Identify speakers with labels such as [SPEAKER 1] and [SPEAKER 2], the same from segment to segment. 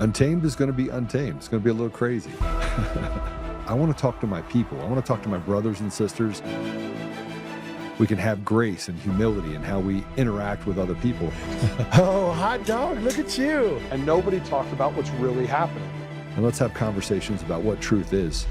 [SPEAKER 1] Untamed is going to be untamed. It's going to be a little crazy. I want to talk to my people. I want to talk to my brothers and sisters. We can have grace and humility in how we interact with other people.
[SPEAKER 2] Oh, hot dog, look at you.
[SPEAKER 3] And nobody talked about what's really happening.
[SPEAKER 1] And let's have conversations about what truth is.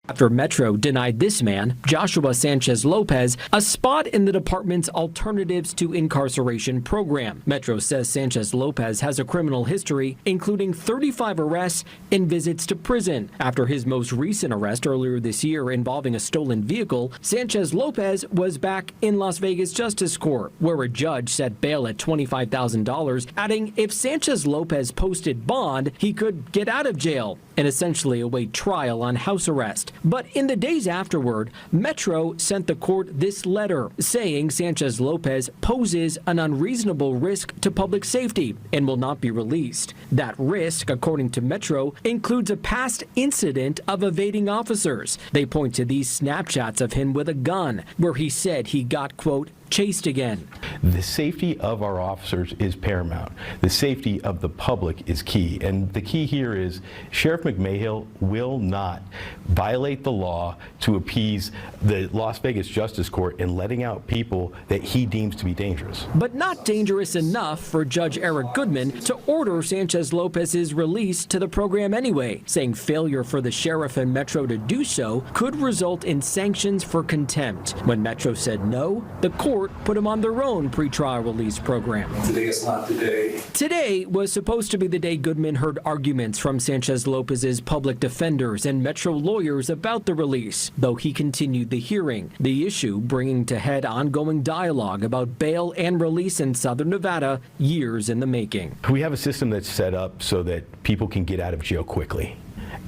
[SPEAKER 4] After Metro denied this man, Joshua Sanchez Lopez, a spot in the department's Alternatives to Incarceration program. Metro says Sanchez Lopez has a criminal history, including 35 arrests and visits to prison. After his most recent arrest earlier this year involving a stolen vehicle, Sanchez Lopez was back in Las Vegas Justice Court, where a judge set bail at $25,000, adding if Sanchez Lopez posted bond, he could get out of jail and essentially await trial on house arrest. But in the days afterward, Metro sent the court this letter saying Sanchez Lopez poses an unreasonable risk to public safety and will not be released. That risk, according to Metro, includes a past incident of evading officers. They point to these Snapchats of him with a gun, where he said he got, quote, chased again.
[SPEAKER 5] The safety of our officers is paramount. The safety of the public is key. And the key here is Sheriff McMahill will not violate the law to appease the Las Vegas Justice Court in letting out people that he deems to be dangerous.
[SPEAKER 4] But not dangerous enough for Judge Eric Goodman to order Sanchez Lopez's release to the program anyway, saying failure for the sheriff and Metro to do so could result in sanctions for contempt. When Metro said no, the court put him on their own pretrial release program.
[SPEAKER 6] Today is not the day.
[SPEAKER 4] Today was supposed to be the day Goodman heard arguments from Sanchez Lopez's public defenders and Metro lawyers about the release, though he continued the hearing, the issue bringing to head ongoing dialogue about bail and release in Southern Nevada, years in the making.
[SPEAKER 5] We have a system that's set up so that people can get out of jail quickly.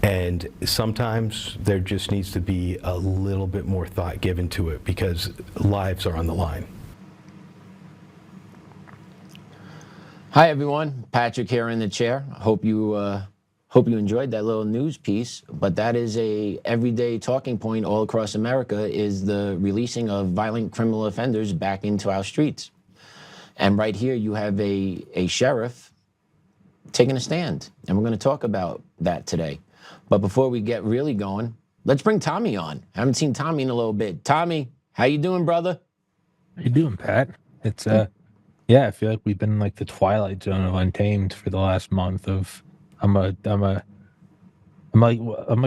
[SPEAKER 5] And sometimes there just needs to be a little bit more thought given to it because lives are on the line.
[SPEAKER 7] Hi everyone, Patrick here in the chair. Hope you enjoyed that little news piece. But that is a everyday talking point all across America, is the releasing of violent criminal offenders back into our streets. And right here you have a sheriff taking a stand, and we're going to talk about that today. But before we get really going, let's bring Tommy on. I haven't seen Tommy in a little bit. Tommy, how you doing, brother?
[SPEAKER 8] How you doing, Pat? It's yeah, I feel like we've been in like the twilight zone of Untamed for the last month. I'm like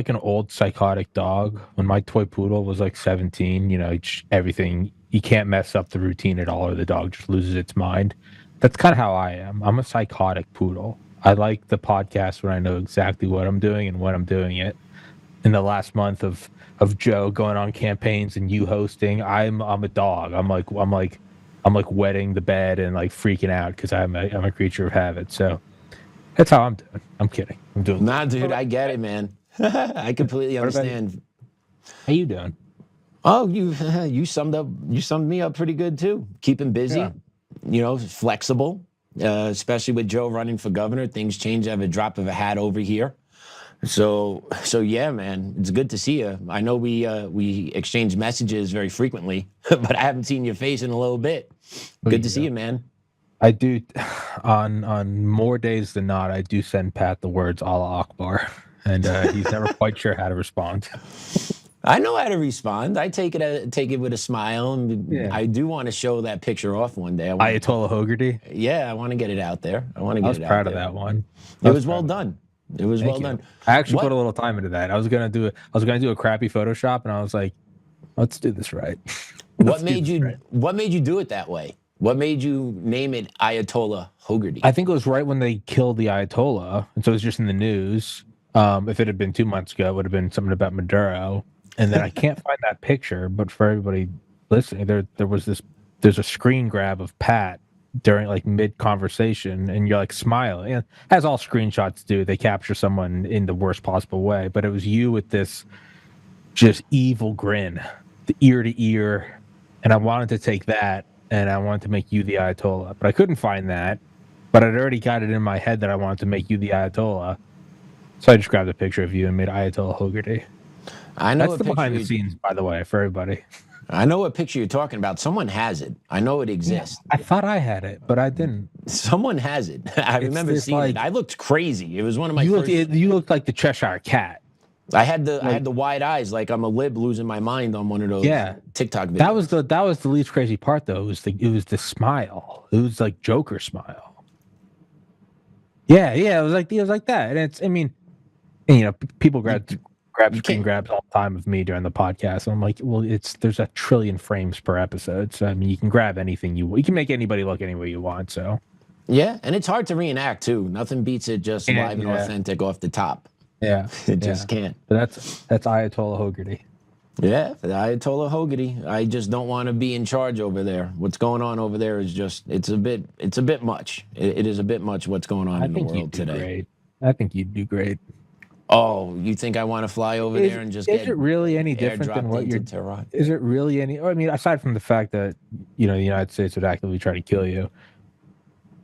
[SPEAKER 8] an old psychotic dog. When my toy poodle was like 17, you know, everything, you can't mess up the routine at all or the dog just loses its mind. That's kind of how I am. I'm a psychotic poodle. I like the podcast when I know exactly what I'm doing and when I'm doing it. In the last month of Joe going on campaigns and you hosting, I'm a dog. I'm like wetting the bed and like freaking out because I'm a creature of habit. So that's how I'm doing. I'm kidding. I'm doing.
[SPEAKER 7] Nah, dude, I get it, man. I completely understand.
[SPEAKER 8] How you doing?
[SPEAKER 7] Oh, you summed me up pretty good too. Keeping busy, yeah. You know, flexible. Especially with Joe running for governor, things change at a drop of a hat over here. So yeah, man, it's good to see you. I know we exchange messages very frequently, but I haven't seen your face in a little bit. Good to see you, man.
[SPEAKER 8] I do, on more days than not, I do send Pat the words Allah Akbar, and he's never quite sure how to respond.
[SPEAKER 7] I know how to respond. I take it with a smile, and yeah. I do want to show that picture off one day.
[SPEAKER 8] Ayatollah Hogarty.
[SPEAKER 7] Yeah, I want to get it out there. I was
[SPEAKER 8] proud of that one.
[SPEAKER 7] It was well done. It was well done.
[SPEAKER 8] I actually put a little time into that. I was gonna do a crappy Photoshop, and I was like, let's do this right.
[SPEAKER 7] What made you do it that way? What made you name it Ayatollah Hogarty?
[SPEAKER 8] I think it was right when they killed the Ayatollah, and so it was just in the news. If it had been 2 months ago, it would have been something about Maduro. And then I can't find that picture, but for everybody listening, there's a screen grab of Pat during like mid conversation, and you're like smiling. And as all screenshots do, they capture someone in the worst possible way. But it was you with this just evil grin, the ear to ear, and I wanted to take that and I wanted to make you the Ayatollah, but I couldn't find that. But I'd already got it in my head that I wanted to make you the Ayatollah, so I just grabbed a picture of you and made Ayatollah Hogarty.
[SPEAKER 7] I know
[SPEAKER 8] That's
[SPEAKER 7] what
[SPEAKER 8] the
[SPEAKER 7] picture
[SPEAKER 8] behind the
[SPEAKER 7] you-
[SPEAKER 8] scenes, by the way, for everybody.
[SPEAKER 7] I know what picture you're talking about. Someone has it. I know it exists.
[SPEAKER 8] I thought I had it, but I didn't.
[SPEAKER 7] Someone has it. I remember
[SPEAKER 8] this,
[SPEAKER 7] seeing
[SPEAKER 8] like-
[SPEAKER 7] it. I looked crazy. It was one of my
[SPEAKER 8] You
[SPEAKER 7] first.
[SPEAKER 8] looked like the Cheshire Cat.
[SPEAKER 7] I had the wide eyes, like I'm a lib losing my mind on one of those TikTok videos.
[SPEAKER 8] That was the least crazy part, though. It was the smile. It was like Joker smile. Yeah, it was like that. And it's, I mean, and, you know, people grab screen grabs all the time of me during the podcast. And I'm like, well, there's a trillion frames per episode, so I mean, you can grab anything you can make anybody look any way you want. So
[SPEAKER 7] yeah, and it's hard to reenact too. Nothing beats it just live and authentic off the top.
[SPEAKER 8] Yeah,
[SPEAKER 7] it just can't.
[SPEAKER 8] But that's Ayatollah Hogarty.
[SPEAKER 7] Yeah, Ayatollah Hogarty. I just don't want to be in charge over there. What's going on over there is just it's a bit much. It is a bit much what's going on in the world today.
[SPEAKER 8] Great. I think you'd do great.
[SPEAKER 7] Oh, you think I want to fly over there and just
[SPEAKER 8] is it really any different than what you're
[SPEAKER 7] Tehran?
[SPEAKER 8] Is it really any? I mean, aside from the fact that, you know, the United States would actively try to kill you,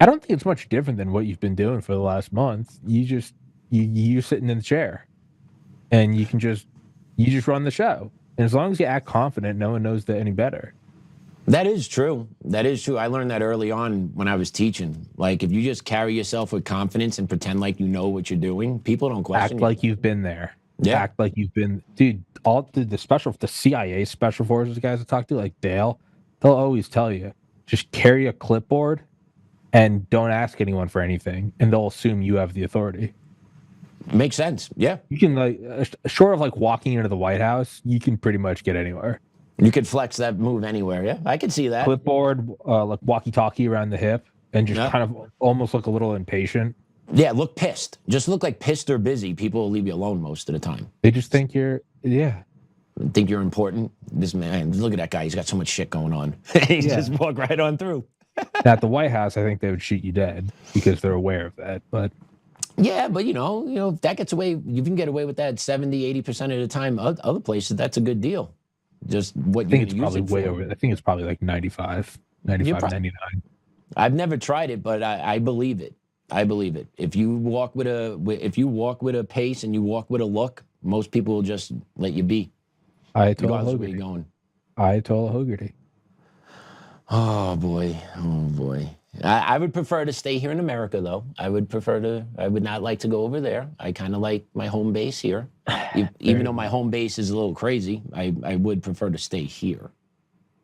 [SPEAKER 8] I don't think it's much different than what you've been doing for the last month. You're sitting in the chair, and you just run the show. And as long as you act confident, no one knows that any better.
[SPEAKER 7] That is true. That is true. I learned that early on when I was teaching. Like, if you just carry yourself with confidence and pretend like you know what you're doing, people don't question you.
[SPEAKER 8] Act like you've been there.
[SPEAKER 7] Yeah.
[SPEAKER 8] Act like you've been, dude. All the CIA special forces guys I talk to, like Dale, they'll always tell you, just carry a clipboard and don't ask anyone for anything, and they'll assume you have the authority.
[SPEAKER 7] Makes sense. Yeah.
[SPEAKER 8] You can, like, short of like walking into the White House, you can pretty much get anywhere.
[SPEAKER 7] You could flex that move anywhere. Yeah, I can see that.
[SPEAKER 8] Clipboard, like walkie-talkie around the hip, and just kind of almost look a little impatient.
[SPEAKER 7] Yeah, look pissed. Just look like pissed or busy. People will leave you alone most of the time.
[SPEAKER 8] They just think you're
[SPEAKER 7] important. This man, look at that guy. He's got so much shit going on. He just walk right on through.
[SPEAKER 8] At the White House, I think they would shoot you dead because they're aware of that. But
[SPEAKER 7] yeah, but you know, if that gets away, you can get away with that 70-80% of the time. Other places, that's a good deal. Just what you're going to use it for.
[SPEAKER 8] I think it's probably like 95, 99.
[SPEAKER 7] I've never tried it, but I believe it. I believe it. If you walk with a pace and you walk with a look, most people will just let you be.
[SPEAKER 8] Ayatollah
[SPEAKER 7] Where you going?
[SPEAKER 8] Ayatollah Hogarty.
[SPEAKER 7] Oh boy. I would prefer to stay here in America, though. I would not like to go over there. I kind of like my home base here. Even though my home base is a little crazy, I would prefer to stay here.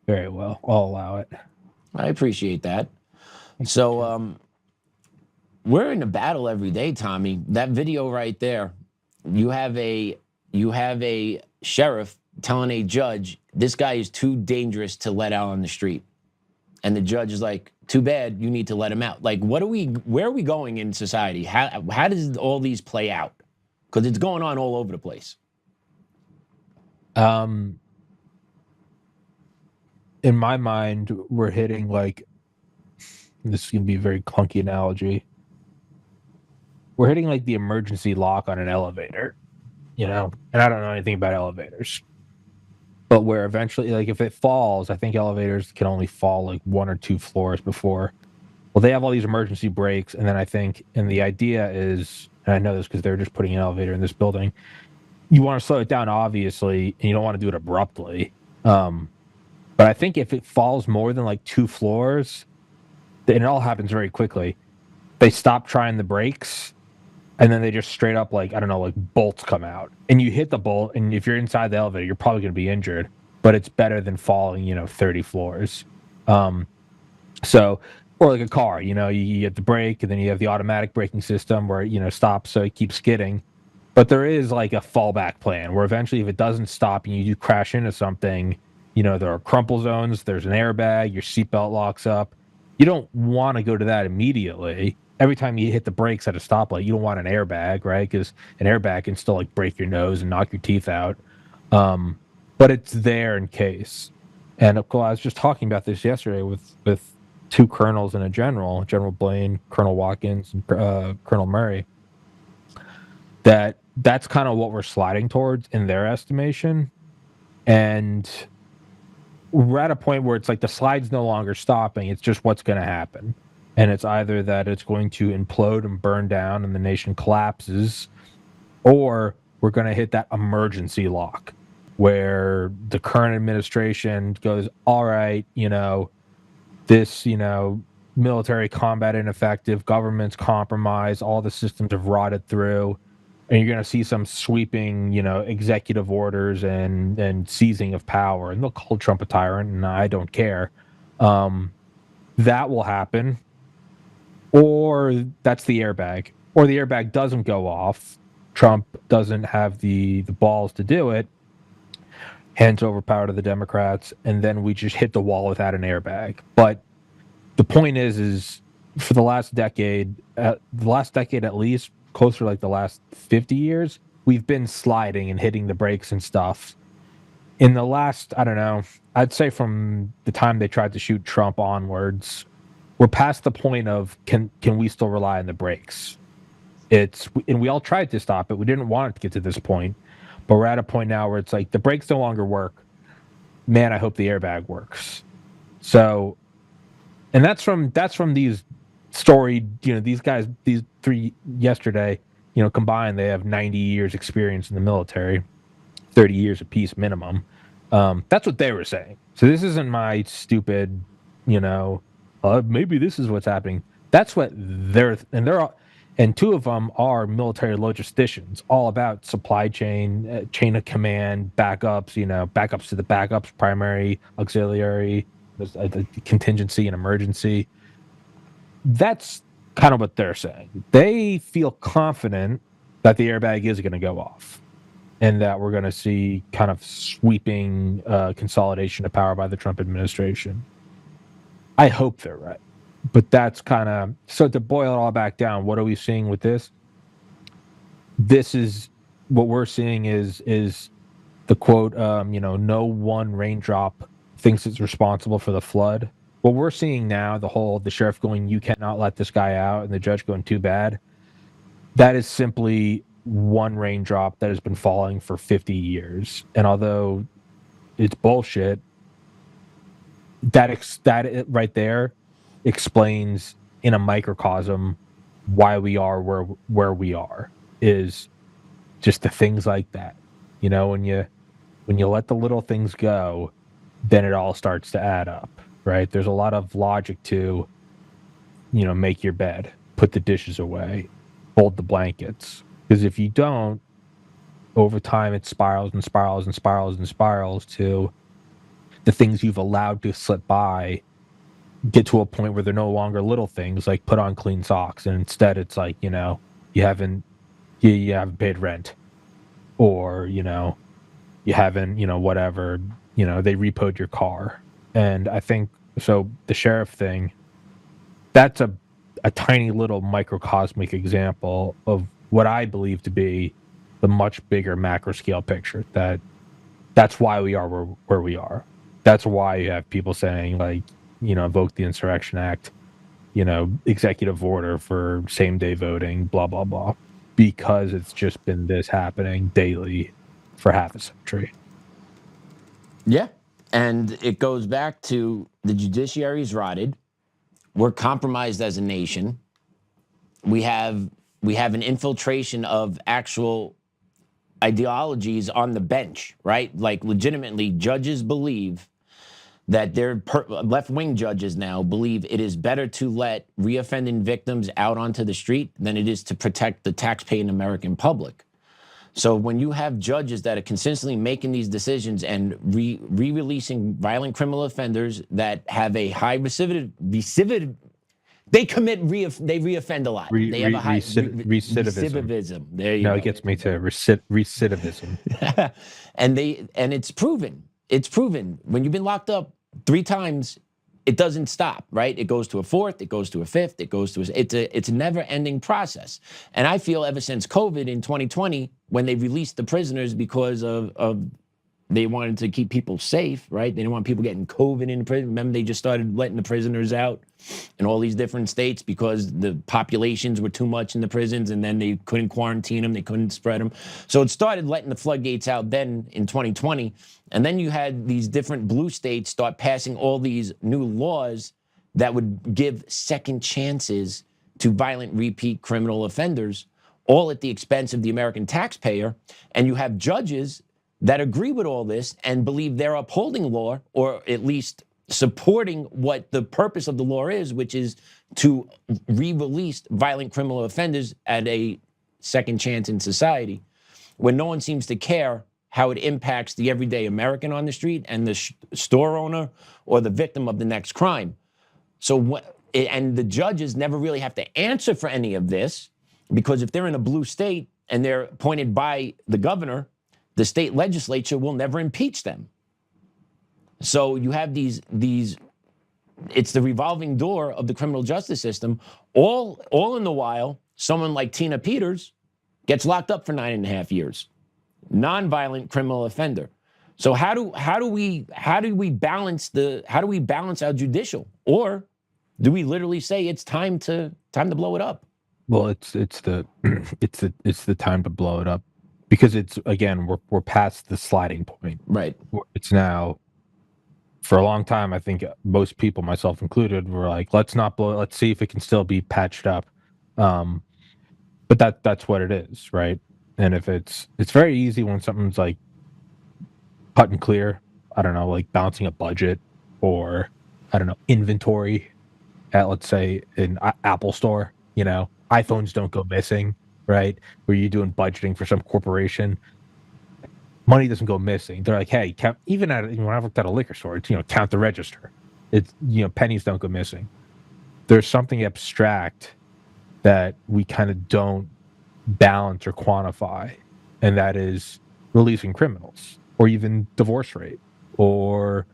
[SPEAKER 8] Very well. I'll allow it.
[SPEAKER 7] I appreciate that. So, we're in a battle every day, Tommy. That video right there, you have a sheriff telling a judge, this guy is too dangerous to let out on the street. And the judge is like, too bad, you need to let him out. Like, where are we going in society? How does all these play out? Because it's going on all over the place.
[SPEAKER 8] In my mind, we're hitting, like, this is going to be a very clunky analogy. We're hitting like the emergency lock on an elevator, you know? And I don't know anything about elevators. But where eventually, like, if it falls, I think elevators can only fall like 1 or 2 floors before. Well, they have all these emergency brakes, and then I think, and the idea is, and I know this because they're just putting an elevator in this building, you want to slow it down, obviously, and you don't want to do it abruptly. But I think if it falls more than like 2 floors, and it all happens very quickly, they stop trying the brakes, and then they just straight up, like, I don't know, like bolts come out. And you hit the bolt, and if you're inside the elevator, you're probably going to be injured. But it's better than falling, 30 floors. So, or like a car, you get the brake, and then you have the automatic braking system where, stops so it keeps skidding. But there is like a fallback plan where eventually if it doesn't stop and you do crash into something, there are crumple zones, there's an airbag, your seatbelt locks up. You don't want to go to that immediately. Every time you hit the brakes at a stoplight, you don't want an airbag, right? Because an airbag can still like break your nose and knock your teeth out. But it's there in case. And of course, I was just talking about this yesterday with 2 colonels and a general, General Blaine, Colonel Watkins, and Colonel Murray. That's kind of what we're sliding towards in their estimation. And we're at a point where it's like the slide's no longer stopping. It's just what's going to happen. And it's either that it's going to implode and burn down and the nation collapses, or we're going to hit that emergency lock where the current administration goes, all right, this, military combat ineffective, government's compromised, all the systems have rotted through, and you're going to see some sweeping, executive orders and seizing of power, and they'll call Trump a tyrant, and I don't care. That will happen, or that's the airbag, or the airbag doesn't go off. Trump doesn't have the balls to do it, hands over power to the Democrats, and then we just hit the wall without an airbag. But the point is for the last decade at least, closer to like the last 50 years, we've been sliding and hitting the brakes and stuff. In the last, I don't know, I'd say from the time they tried to shoot Trump onwards, we're past the point of can we still rely on the brakes? And we all tried to stop it. We didn't want it to get to this point, but we're at a point now where it's like the brakes no longer work. Man, I hope the airbag works. So, and that's from these storied, these guys, these three yesterday, combined, they have 90 years experience in the military, 30 years apiece minimum. That's what they were saying. So this isn't my stupid, maybe this is what's happening. That's what and two of them are military logisticians, all about supply chain, chain of command, backups, backups to the backups, primary, auxiliary, contingency and emergency. That's kind of what they're saying. They feel confident that the airbag is going to go off and that we're going to see kind of sweeping consolidation of power by the Trump administration. I hope they're right. But that's kind of, so to boil it all back down, what are we seeing with this? This is, what we're seeing is the quote, no one raindrop thinks it's responsible for the flood. What we're seeing now, the sheriff going, you cannot let this guy out, and the judge going, too bad. That is simply one raindrop that has been falling for 50 years. And although it's bullshit, that right there explains in a microcosm why we are where we are, is just the things like that. When you let the little things go, then it all starts to add up, right? There's a lot of logic to, make your bed, put the dishes away, fold the blankets. Because if you don't, over time it spirals and spirals and spirals and spirals to the things you've allowed to slip by get to a point where they're no longer little things like put on clean socks, and instead it's like, you haven't paid rent, or you haven't whatever, they repoed your car. And I think so the sheriff thing, that's a tiny little microcosmic example of what I believe to be the much bigger macro scale picture, that's why we are where we are. That's why you have people saying, like, invoke the Insurrection Act, executive order for same-day voting, blah, blah, blah, because it's just been this happening daily for half a century.
[SPEAKER 7] Yeah, and it goes back to the judiciary's rotted. We're compromised as a nation. We have an infiltration of actual ideologies on the bench, right? Like, legitimately, judges believe that left-wing judges now believe it is better to let reoffending victims out onto the street than it is to protect the taxpaying American public. So when you have judges that are consistently making these decisions and re-releasing violent criminal offenders that have a high recidivism, they reoffend a lot. They have a high recidivism. There you go.
[SPEAKER 8] It gets me to recidivism.
[SPEAKER 7] And it's proven. It's proven. When you've been locked up 3 times, it doesn't stop, right? It goes to a 4th, it goes to a 5th, it goes to it's a never-ending process. And I feel ever since COVID in 2020, when they released the prisoners because of they wanted to keep people safe, right? They didn't want people getting COVID in prison. Remember, they just started letting the prisoners out in all these different states because the populations were too much in the prisons, and then they couldn't quarantine them, they couldn't spread them. So it started letting the floodgates out then in 2020. And then you had these different blue states start passing all these new laws that would give second chances to violent repeat criminal offenders, all at the expense of the American taxpayer, and you have judges that agree with all this and believe they're upholding law, or at least supporting what the purpose of the law is, which is to re-release violent criminal offenders at a second chance in society, when no one seems to care how it impacts the everyday American on the street and the store owner or the victim of the next crime. So, and the judges never really have to answer for any of this, because if they're in a blue state and they're appointed by the governor, the state legislature will never impeach them. So you have these, it's the revolving door of the criminal justice system. All in the while, someone like Tina Peters gets locked up for 9.5 years, non-violent criminal offender. So how do we balance our judicial, or do we literally say it's time to blow it up?
[SPEAKER 8] Well, it's the time to blow it up, because it's, again, we're past the sliding point.
[SPEAKER 7] Right.
[SPEAKER 8] It's now, for a long time, I think most people, myself included, were like, let's not blow it. Let's see if it can still be patched up. But that's what it is, right? And if it's very easy when something's like cut and clear, I don't know, like balancing a budget, or I don't know, inventory at, let's say, an Apple store, you know, iPhones don't go missing, right? Where you're doing budgeting for some corporation, money doesn't go missing. They're like, hey, count, even when I've worked at a liquor store, it's, you know, count the register. It's, you know, pennies don't go missing. There's something abstract that we kind of don't balance or quantify, and that is releasing criminals, or even divorce rate, or,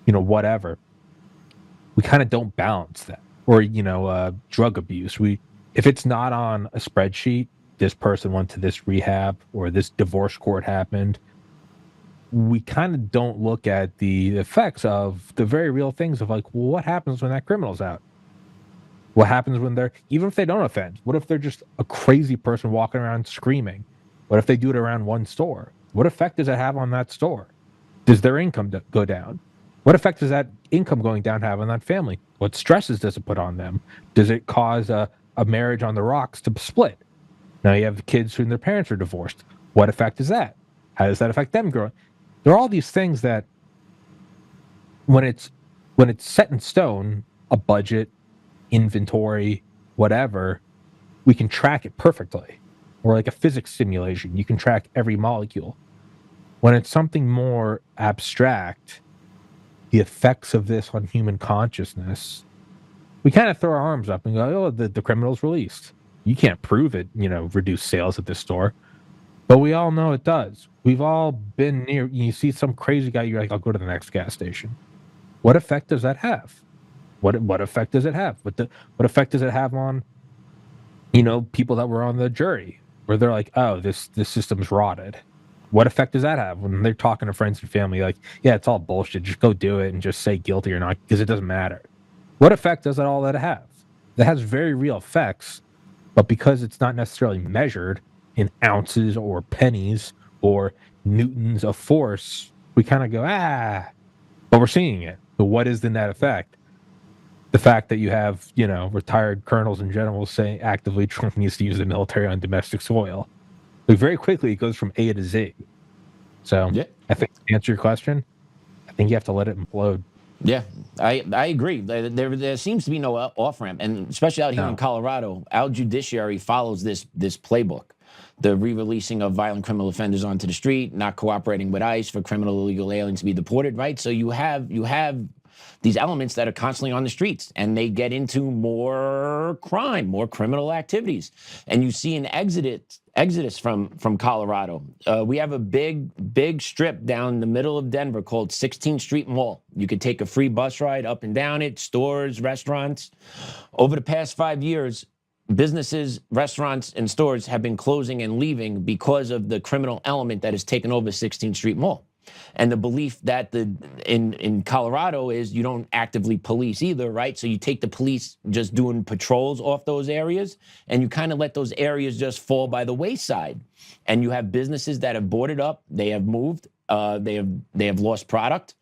[SPEAKER 8] you know, whatever. We kind of don't balance that. Or, you know, drug abuse. If it's not on a spreadsheet, this person went to this rehab, or this divorce court happened, we kind of don't look at the effects of the very real things of, like, well, what happens when that criminal's out? What happens when even if they don't offend? What if they're just a crazy person walking around screaming? What if they do it around one store? What effect does it have on that store? Does their income go down? What effect does that income going down have on that family? What stresses does it put on them? Does it cause a marriage on the rocks to split? Now you have the kids who their parents are divorced. What effect is that? How does that affect them growing? There are all these things that, when it's set in stone, a budget, inventory, whatever, we can track it perfectly. Or like a physics simulation, you can track every molecule. When it's something more abstract, the effects of this on human consciousness, we kind of throw our arms up and go, oh, the criminal's released. You can't prove it, you know, reduce sales at this store. But we all know it does. We've all been near, you see some crazy guy, you're like, I'll go to the next gas station. What effect does that have? What effect does it have? What effect does it have on, you know, people that were on the jury, where they're like, oh, this system's rotted? What effect does that have when they're talking to friends and family, like, yeah, it's all bullshit, just go do it and just say guilty or not, because it doesn't matter? What effect does all that have? That has very real effects, but because it's not necessarily measured in ounces or pennies or newtons of force, we kind of go, but we're seeing it. But what is the net effect? The fact that you have, you know, retired colonels and generals saying actively Trump needs to use the military on domestic soil. Like, very quickly, it goes from A to Z. So yeah. I think, to answer your question, I think you have to let it implode.
[SPEAKER 7] Yeah, I agree. There seems to be no off-ramp, and especially out here in Colorado, our judiciary follows this playbook. The re-releasing of violent criminal offenders onto the street, not cooperating with ICE for criminal illegal aliens to be deported, right? So you have these elements that are constantly on the streets, and they get into more crime, more criminal activities. And you see an exodus from Colorado. We have a big strip down the middle of Denver called 16th Street Mall. You could take a free bus ride up and down it, stores, restaurants. Over the past 5 years, businesses, restaurants, and stores have been closing and leaving because of the criminal element that has taken over 16th Street Mall. And the belief that in Colorado is you don't actively police either, right? So you take the police just doing patrols off those areas, and you kind of let those areas just fall by the wayside. And you have businesses that have boarded up, they have moved, they have lost product,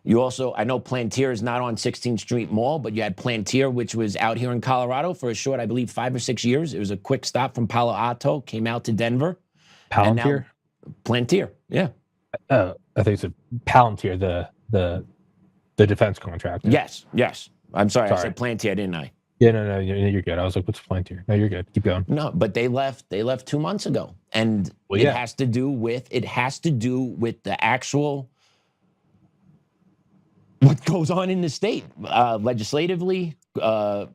[SPEAKER 7] You also, I know Plantier is not on 16th Street Mall, but you had Plantier, which was out here in Colorado for a short, I believe, 5 or 6 years. It was a quick stop from Palo Alto, came out to Denver.
[SPEAKER 8] Palantir?
[SPEAKER 7] Plantier, yeah.
[SPEAKER 8] I think it's a Palantir, the defense contractor.
[SPEAKER 7] Yes. I'm sorry, I said Plantier, didn't I?
[SPEAKER 8] Yeah, no, you're good. I was like, what's Palantir? No, you're good. Keep going.
[SPEAKER 7] No, but they left 2 months ago. And it has to do with the actual what goes on in the state, legislatively,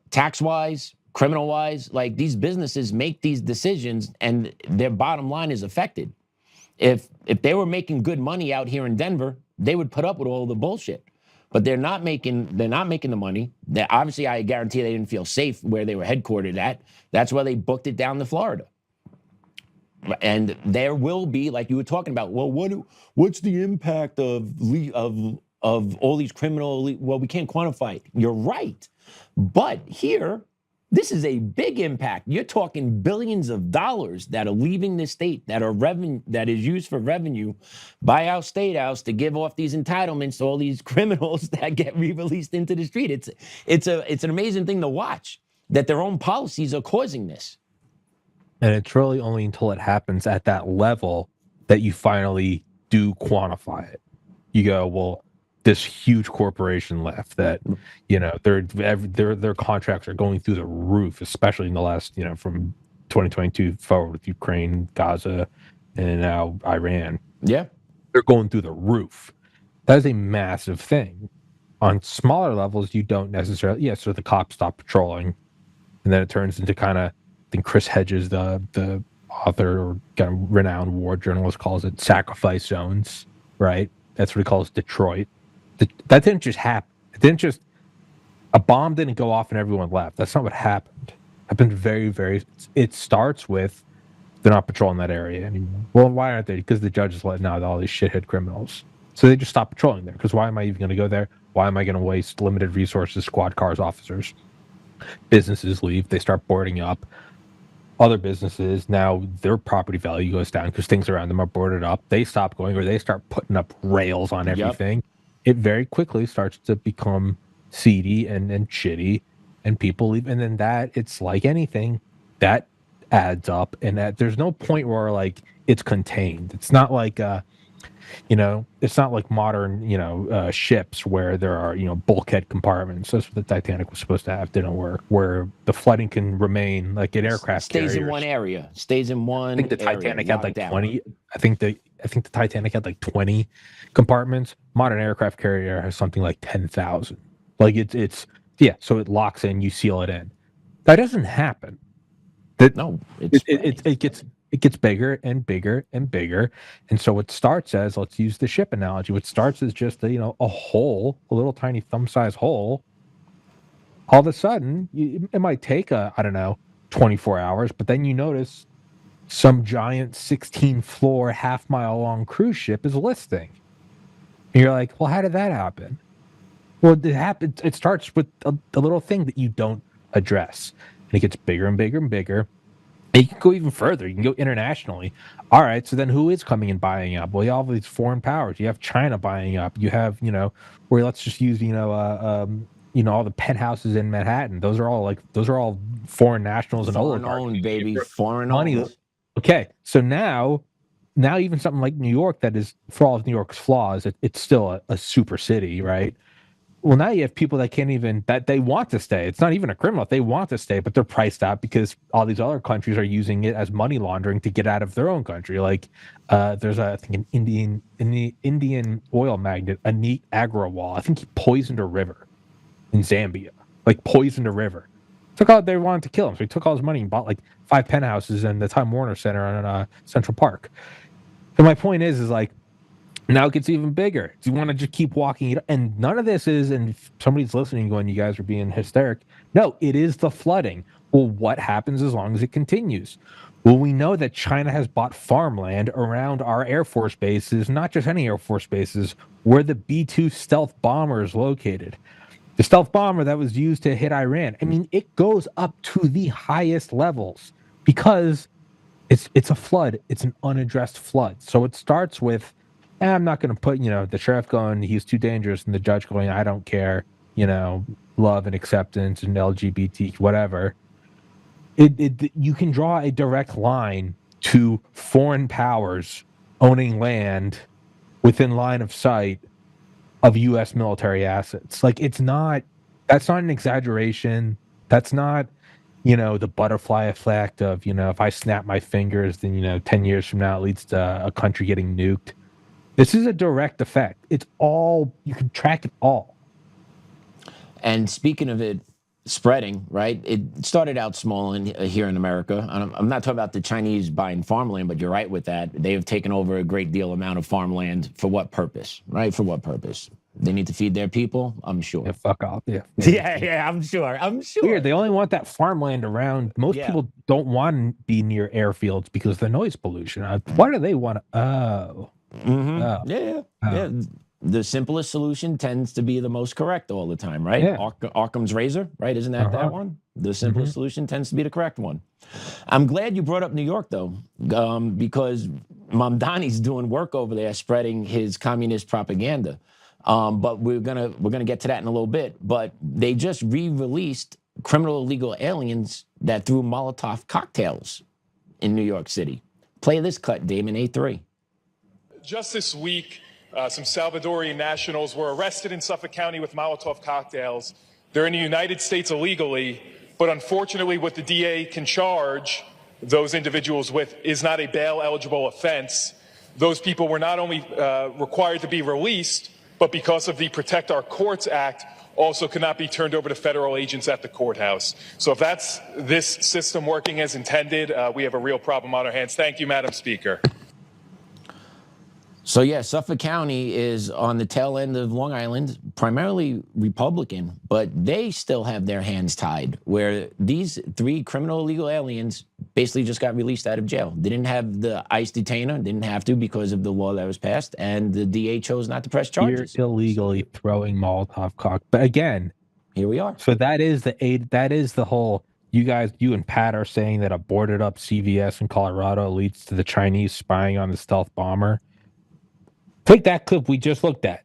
[SPEAKER 7] tax-wise, criminal-wise. Like, these businesses make these decisions, and their bottom line is affected. If they were making good money out here in Denver, they would put up with all the bullshit. But they're not making the money. Obviously, I guarantee they didn't feel safe where they were headquartered at. That's why they booked it down to Florida. And there will be, like you were talking about, well, what's the impact of all these criminal? Well, we can't quantify it. You're right. But here, this is a big impact. You're talking billions of dollars that are leaving the state that is used for revenue by our state house to give off these entitlements to all these criminals that get re-released into the street. It's an amazing thing to watch that their own policies are causing this.
[SPEAKER 8] And it's really only until it happens at that level that you finally do quantify it. You go, well, this huge corporation left that, their contracts are going through the roof, especially in the last, from 2022 forward with Ukraine, Gaza, and now Iran.
[SPEAKER 7] Yeah.
[SPEAKER 8] They're going through the roof. That is a massive thing. On smaller levels, you don't necessarily, so the cops stop patrolling, and then it turns into kind of, I think Chris Hedges, the author or kind of renowned war journalist, calls it sacrifice zones, right? That's what he calls Detroit. That didn't just happen. A bomb didn't go off and everyone left. That's not what happened. It happened it starts with they're not patrolling that area anymore. Well, why aren't they? Because the judge is letting out all these shithead criminals. So they just stop patrolling there. Because why am I even going to go there? Why am I going to waste limited resources, squad cars, officers? Businesses leave. They start boarding up. Other businesses, now their property value goes down because things around them are boarded up. They stop going, or they start putting up rails on everything. Yep. It very quickly starts to become seedy and shitty, and people leave. And then it's like anything, that adds up. And there's no point where, like, it's contained. It's not like, it's not like modern, ships where there are, bulkhead compartments. That's what the Titanic was supposed to have. Didn't work. Where the flooding can remain like an aircraft
[SPEAKER 7] stays
[SPEAKER 8] carriers.
[SPEAKER 7] In one area. Stays in one.
[SPEAKER 8] I think the Titanic had like 20. I think the Titanic had like 20 compartments. Modern aircraft carrier has something like 10,000. Like so it locks in. You seal it in. That doesn't happen. It gets bigger and bigger and bigger. And so it starts as, let's use the ship analogy. What starts as just a hole, a little tiny thumb-sized hole. All of a sudden, it might take 24 hours, but then you notice some giant 16-floor, half-mile-long cruise ship is listing. And you're like, well, how did that happen? Well, it starts with a little thing that you don't address. And it gets bigger and bigger and bigger. And you can go even further. You can go internationally. All right, so then who is coming and buying up? Well, you have all these foreign powers. You have China buying up. You have, where let's just use, all the penthouses in Manhattan. Those are all foreign nationals and
[SPEAKER 7] foreign owned, baby. Foreign
[SPEAKER 8] money.
[SPEAKER 7] Owned.
[SPEAKER 8] Okay, so now even something like New York, that is, for all of New York's flaws, it's still a super city, right? Well, now you have people that they want to stay. It's not even a criminal. They want to stay, but they're priced out because all these other countries are using it as money laundering to get out of their own country. Like there's an Indian oil magnate, Aneet Agrawal. I think he poisoned a river in Zambia. Like poisoned a river. They wanted to kill him. So he took all his money and bought like 5 penthouses in the Time Warner Center on Central Park. So my point is like, now it gets even bigger. Do you want to just keep walking it? And none of this is, and if somebody's listening going, you guys are being hysteric. No, it is the flooding. Well, what happens as long as it continues? Well, we know that China has bought farmland around our Air Force bases, not just any Air Force bases, where the B-2 stealth bomber is located. The stealth bomber that was used to hit Iran. I mean, it goes up to the highest levels because it's a flood. It's an unaddressed flood. So it starts with I'm not going to put, the sheriff going, he's too dangerous, and the judge going, I don't care, love and acceptance and LGBT, whatever. You can draw a direct line to foreign powers owning land within line of sight of U.S. military assets. Like, that's not an exaggeration. That's not, the butterfly effect of, if I snap my fingers, then, 10 years from now, it leads to a country getting nuked. This is a direct effect. It's all, you can track it all.
[SPEAKER 7] And speaking of it spreading, right? It started out small here in America. I'm not talking about the Chinese buying farmland, but you're right with that. They have taken over a great deal amount of farmland. For what purpose, right? For what purpose? They need to feed their people, I'm sure.
[SPEAKER 8] Yeah, fuck off. Yeah.
[SPEAKER 7] Yeah, I'm sure.
[SPEAKER 8] Weird. They only want that farmland around. Most people don't want to be near airfields because of the noise pollution. Why do they want to? Oh.
[SPEAKER 7] Yeah. The simplest solution tends to be the most correct all the time, right?
[SPEAKER 8] Yeah.
[SPEAKER 7] Occam's razor, right? Isn't that that one? The simplest solution tends to be the correct one. I'm glad you brought up New York, though, because Mamdani's doing work over there spreading his communist propaganda. But we're gonna get to that in a little bit. But they just re-released criminal illegal aliens that threw Molotov cocktails in New York City. Play this cut, Damon, A3.
[SPEAKER 6] Just this week, some Salvadorian nationals were arrested in Suffolk County with Molotov cocktails. They're in the United States illegally, but unfortunately what the DA can charge those individuals with is not a bail-eligible offense. Those people were not only required to be released, but because of the Protect Our Courts Act, also cannot be turned over to federal agents at the courthouse. So if that's this system working as intended, we have a real problem on our hands. Thank you, Madam Speaker.
[SPEAKER 7] So yeah, Suffolk County is on the tail end of Long Island, primarily Republican, but they still have their hands tied, where these 3 criminal illegal aliens basically just got released out of jail. They didn't have the ICE detainer, didn't have to because of the law that was passed, and the DA chose not to press charges.
[SPEAKER 8] You're illegally throwing Molotov cocktails. But again,
[SPEAKER 7] here we are.
[SPEAKER 8] So that is the whole, you and Pat are saying that a boarded up CVS in Colorado leads to the Chinese spying on the stealth bomber. Take that clip we just looked at.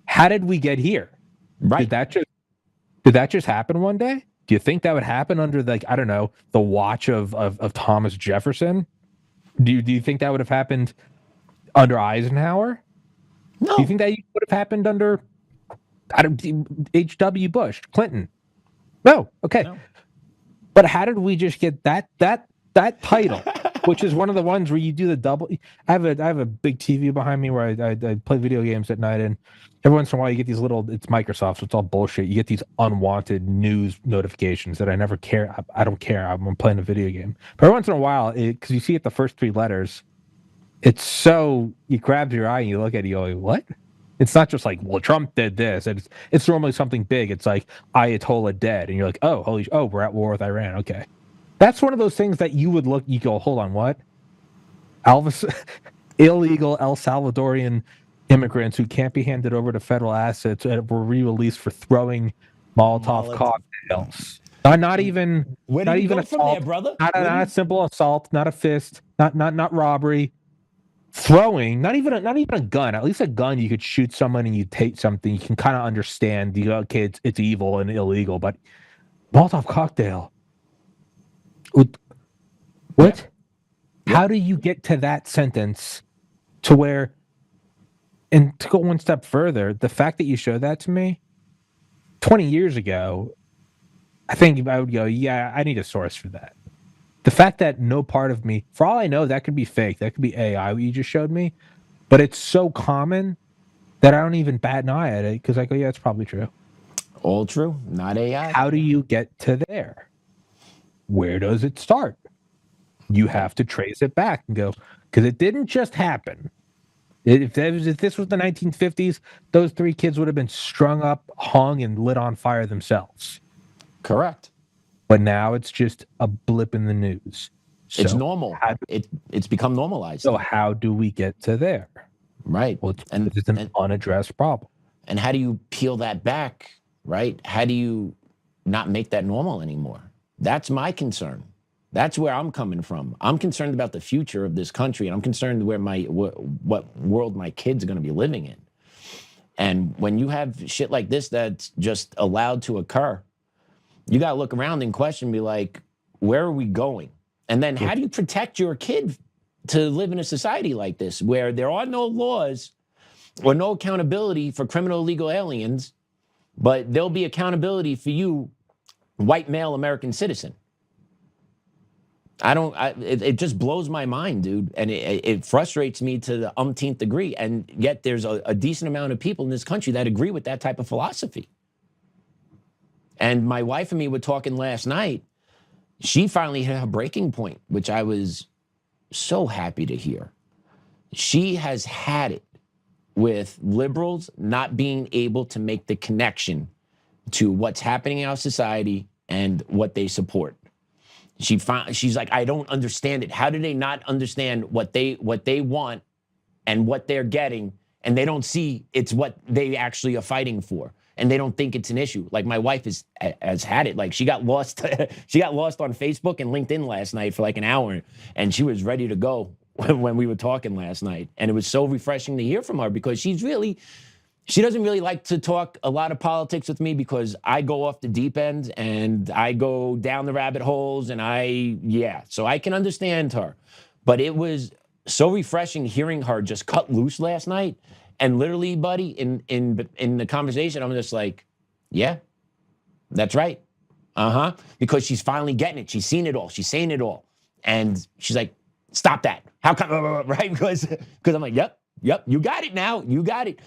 [SPEAKER 8] How did we get here?
[SPEAKER 7] Right.
[SPEAKER 8] Did that just happen one day? Do you think that would happen under the watch of Thomas Jefferson? Do you think that would have happened under Eisenhower?
[SPEAKER 7] No.
[SPEAKER 8] Do you think that would have happened under H.W. Bush, Clinton? No. Okay. No. But how did we just get that title? Which is one of the ones where you do the double. I have a big TV behind me where I play video games at night, and every once in a while you get these little. It's Microsoft, so it's all bullshit. You get these unwanted news notifications that I never care. I don't care. I'm playing a video game, but every once in a while, because you see it the first 3 letters, it's so you grab your eye and you look at it, you go, what? It's not just like, well, Trump did this. It's normally something big. It's like Ayatollah dead, and you're like, oh, we're at war with Iran. Okay. That's one of those things that you go, hold on, what? Illegal El Salvadorian immigrants who can't be handed over to federal assets were re-released for throwing Molotov cocktails. Not even assault,
[SPEAKER 7] from there, brother?
[SPEAKER 8] Not a simple assault, not a fist, not robbery. Throwing, not even a gun. At least a gun, you could shoot someone and you take something. You can kind of understand. You go, okay, it's evil and illegal, but Molotov cocktail. What? Yeah. How do you get to that sentence to where, and to go one step further, the fact that you showed that to me 20 years ago, I think I would go, yeah, I need a source for that. The fact that no part of me, for all I know, that could be fake. That could be AI, what you just showed me. But it's so common that I don't even bat an eye at it because I go, yeah, it's probably true.
[SPEAKER 7] All true, not AI.
[SPEAKER 8] How do you get to there? Where does it start? You have to trace it back and go, because it didn't just happen. If this was the 1950s, those 3 kids would have been strung up, hung, and lit on fire themselves.
[SPEAKER 7] Correct.
[SPEAKER 8] But now it's just a blip in the news. So
[SPEAKER 7] it's normal. It's become normalized.
[SPEAKER 8] So how do we get to there?
[SPEAKER 7] Right.
[SPEAKER 8] Well, it's an unaddressed problem.
[SPEAKER 7] And how do you peel that back, right? How do you not make that normal anymore? That's my concern. That's where I'm coming from. I'm concerned about the future of this country, and I'm concerned where what world my kids are going to be living in. And when you have shit like this that's just allowed to occur, you got to look around and question, be like, where are we going? And then how do you protect your kid to live in a society like this where there are no laws or no accountability for criminal illegal aliens, but there'll be accountability for you, white male American citizen? It just blows my mind, dude. And it frustrates me to the umpteenth degree. And yet there's a decent amount of people in this country that agree with that type of philosophy. And my wife and me were talking last night. She finally hit her breaking point, which I was so happy to hear. She has had it with liberals not being able to make the connection to what's happening in our society and what they support. She's like, I don't understand it. How do they not understand what they want and what they're getting, and they don't see it's what they actually are fighting for, and they don't think it's an issue? Like, my wife has had it. Like, she got lost. She got lost on Facebook and LinkedIn last night for like an hour, and she was ready to go when we were talking last night. And it was so refreshing to hear from her, because she doesn't really like to talk a lot of politics with me, because I go off the deep end and I go down the rabbit holes, and so I can understand her. But it was so refreshing hearing her just cut loose last night. And literally, buddy, in the conversation, I'm just like, yeah, that's right. Because she's finally getting it. She's seen it all. She's saying it all. And she's like, stop that. How come, right? Because I'm like, yep, you got it now. You got it.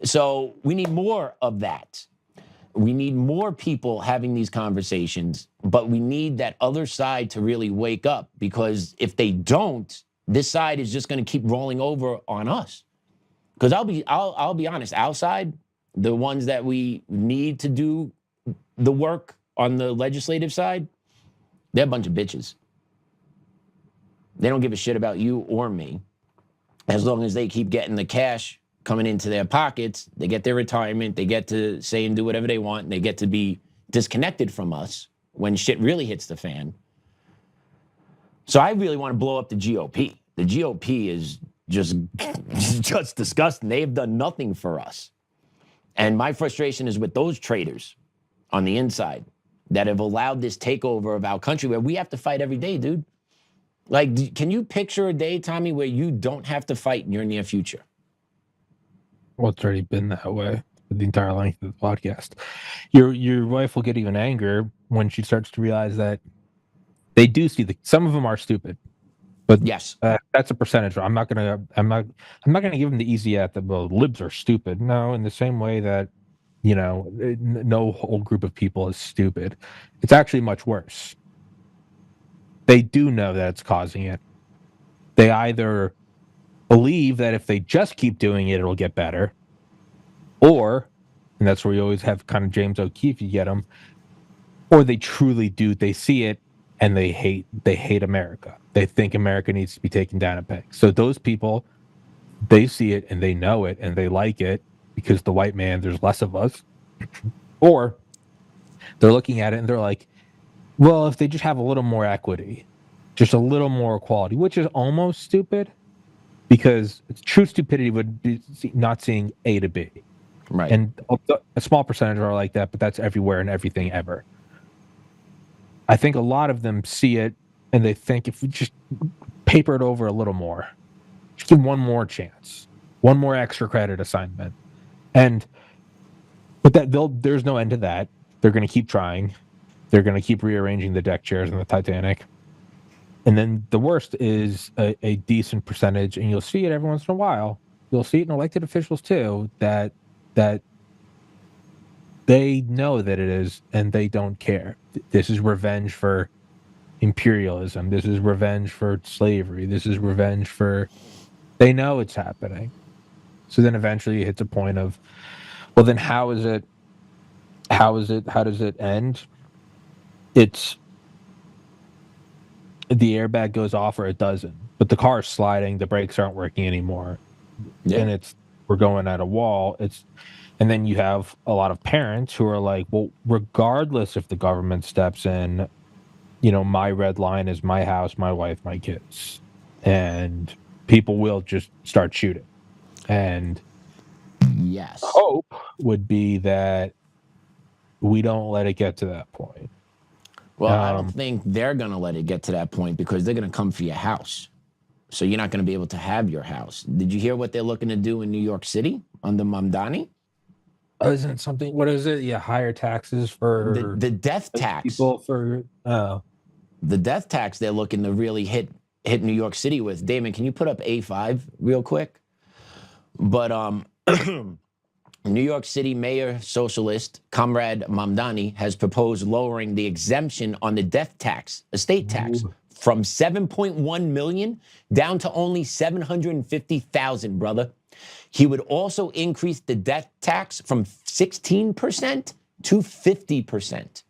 [SPEAKER 7] So we need more of that. We need more people having these conversations, but we need that other side to really wake up, because if they don't, this side is just going to keep rolling over on us. Because I'll be honest, our side, the ones that we need to do the work on the legislative side, they're a bunch of bitches. They don't give a shit about you or me. As long as they keep getting the cash coming into their pockets, they get their retirement, they get to say and do whatever they want, and they get to be disconnected from us when shit really hits the fan. So I really want to blow up the GOP. The GOP is just disgusting. They have done nothing for us. And my frustration is with those traitors on the inside that have allowed this takeover of our country, where we have to fight every day, dude. Like, can you picture a day, Tommy, where you don't have to fight in your near future?
[SPEAKER 8] Well, it's already been that way for the entire length of the podcast. Your wife will get even angrier when she starts to realize that they do see some of them are stupid, but
[SPEAKER 7] yes,
[SPEAKER 8] that's a percentage. I'm not gonna give them the easy at that. Well, libs are stupid. No, in the same way that, no whole group of people is stupid. It's actually much worse. They do know that it's causing it. They either believe that if they just keep doing it, it'll get better. Or, and that's where you always have kind of James O'Keefe, you get them, or they truly do. They see it and they hate America. They think America needs to be taken down a peg. So those people, they see it and they know it and they like it because the white man, there's less of us. Or they're looking at it and they're like, well, if they just have a little more equity, just a little more equality, which is almost stupid. Because true stupidity would be not seeing A to B.
[SPEAKER 7] Right.
[SPEAKER 8] And a small percentage are like that, but that's everywhere and everything ever. I think a lot of them see it and they think, if we just paper it over a little more, just give one more chance, one more extra credit assignment. But there's no end to that. They're going to keep trying. They're going to keep rearranging the deck chairs in the Titanic. And then the worst is a decent percentage, and you'll see it every once in a while. You'll see it in elected officials too, that they know that it is, and they don't care. This is revenge for imperialism. This is revenge for slavery. This is revenge for... They know it's happening. So then eventually it hits a point of, well, then how does it end? It's... the airbag goes off or it doesn't, but the car is sliding, the brakes aren't working anymore, and we're going at a wall. And then you have a lot of parents who are like, well, regardless if the government steps in, my red line is my house, my wife, my kids. And people will just start shooting. And
[SPEAKER 7] Yes.
[SPEAKER 8] hope would be that we don't let it get to that point.
[SPEAKER 7] Well, I don't think they're going to let it get to that point because they're going to come for your house. So you're not going to be able to have your house. Did you hear what they're looking to do in New York City under Mamdani?
[SPEAKER 8] Isn't it something? What is it? Yeah, higher taxes for
[SPEAKER 7] the death tax.
[SPEAKER 8] People for
[SPEAKER 7] the death tax. They're looking to really hit New York City with. Damon, can you put up A5 real quick? But New York City Mayor Socialist Comrade Mamdani has proposed lowering the exemption on the death tax, estate tax, from 7.1 million down to only 750,000, brother. He would also increase the death tax from 16% to 50%.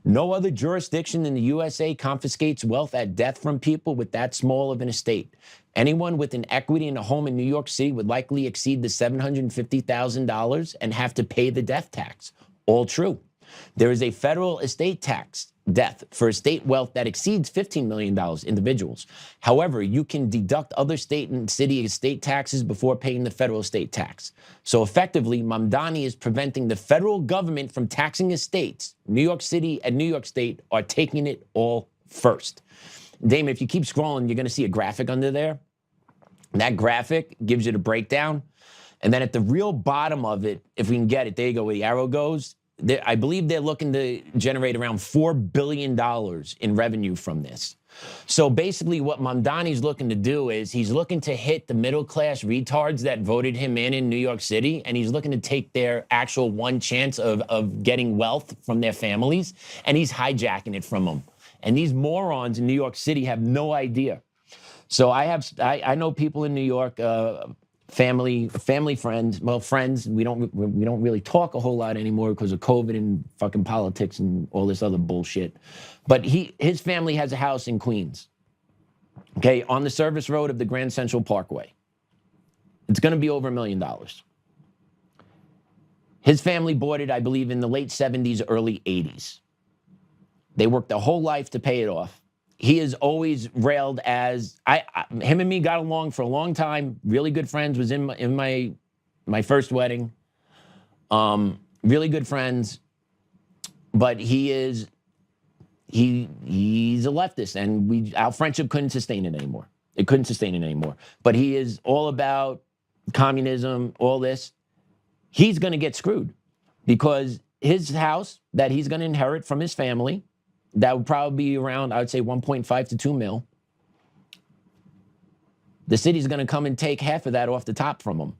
[SPEAKER 7] No other jurisdiction in the USA confiscates wealth at death from people with that small of an estate. Anyone with an equity in a home in New York City would likely exceed the $750,000 and have to pay the death tax. All true. There is a federal estate tax death for estate wealth that exceeds $15 million individuals. However, you can deduct other state and city estate taxes before paying the federal estate tax. So effectively, Mamdani is preventing the federal government from taxing estates. New York City and New York State are taking it all first. Damon, if you keep scrolling, you're going to see a graphic under there. That graphic gives you the breakdown. And then at the real bottom of it, if we can get it, there you go, where the arrow goes. I believe they're looking to generate around $4 billion in revenue from this. So basically what Mamdani's looking to do is he's looking to hit the middle-class retards that voted him in New York City, and he's looking to take their actual one chance of getting wealth from their families, and he's hijacking it from them. And these morons in New York City have no idea. So I know people in New York, family friends, well, friends. We don't really talk a whole lot anymore because of COVID and fucking politics and all this other bullshit. But his family has a house in Queens, okay, on the service road of the Grand Central Parkway. It's going to be over $1 million. His family bought it, I believe, in the late 70s, early 80s. They worked their whole life to pay it off. He is always railed as him and me got along for a long time. Really good friends. Was in my first wedding. Really good friends, but he's a leftist, and our friendship couldn't sustain it anymore. It couldn't sustain it anymore. But he is all about communism, all this. He's going to get screwed because his house that he's going to inherit from his family. That would probably be around, I would say, 1.5 to 2 mil. The city's going to come and take half of that off the top from him.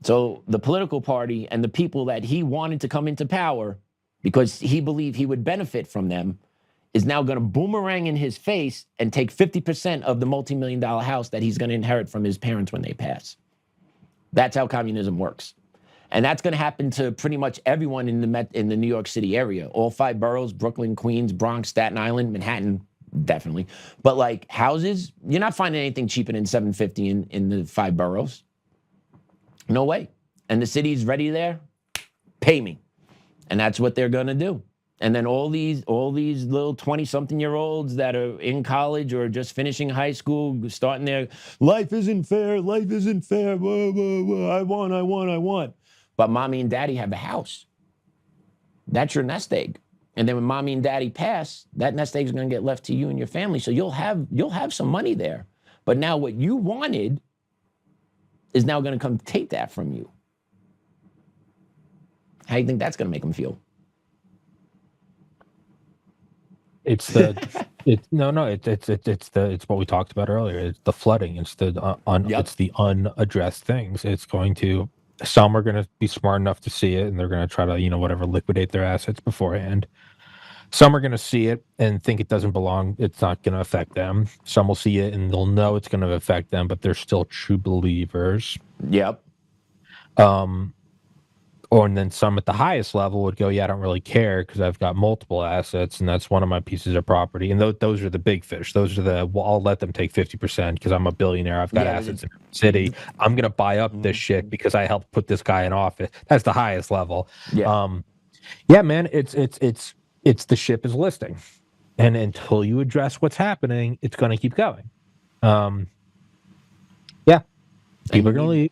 [SPEAKER 7] So the political party and the people that he wanted to come into power because he believed he would benefit from them is now going to boomerang in his face and take 50% of the multi-million-dollar house that he's going to inherit from his parents when they pass. That's how communism works. And that's going to happen to pretty much everyone in the New York City area. All 5 boroughs, Brooklyn, Queens, Bronx, Staten Island, Manhattan, definitely. But like houses, you're not finding anything cheaper than $750 in the 5 boroughs. No way. And the city's ready there, pay me. And that's what they're going to do. And then all these little 20-something-year-olds that are in college or just finishing high school, starting their, life isn't fair, blah, blah, blah, I want. But mommy and daddy have a house. That's your nest egg. And then when mommy and daddy pass, that nest egg is going to get left to you and your family. So you'll have some money there. But now what you wanted is now going to come take that from you. How do you think that's going to make them feel?
[SPEAKER 8] It's what we talked about earlier. It's the flooding. It's it's the unaddressed things. It's going to. Some are going to be smart enough to see it, and they're going to try to, liquidate their assets beforehand. Some are going to see it and think it doesn't belong. It's not going to affect them. Some will see it and they'll know it's going to affect them, but they're still true believers.
[SPEAKER 7] Yep.
[SPEAKER 8] And then some at the highest level would go, yeah, I don't really care because I've got multiple assets and that's one of my pieces of property. And those are the big fish. Those are I'll let them take 50% because I'm a billionaire. I've got assets in the city. I'm going to buy up this shit because I helped put this guy in office. That's the highest level.
[SPEAKER 7] Yeah.
[SPEAKER 8] Yeah, man, it's the ship is listing. And until you address what's happening, it's going to keep going. Yeah. People are going to leave.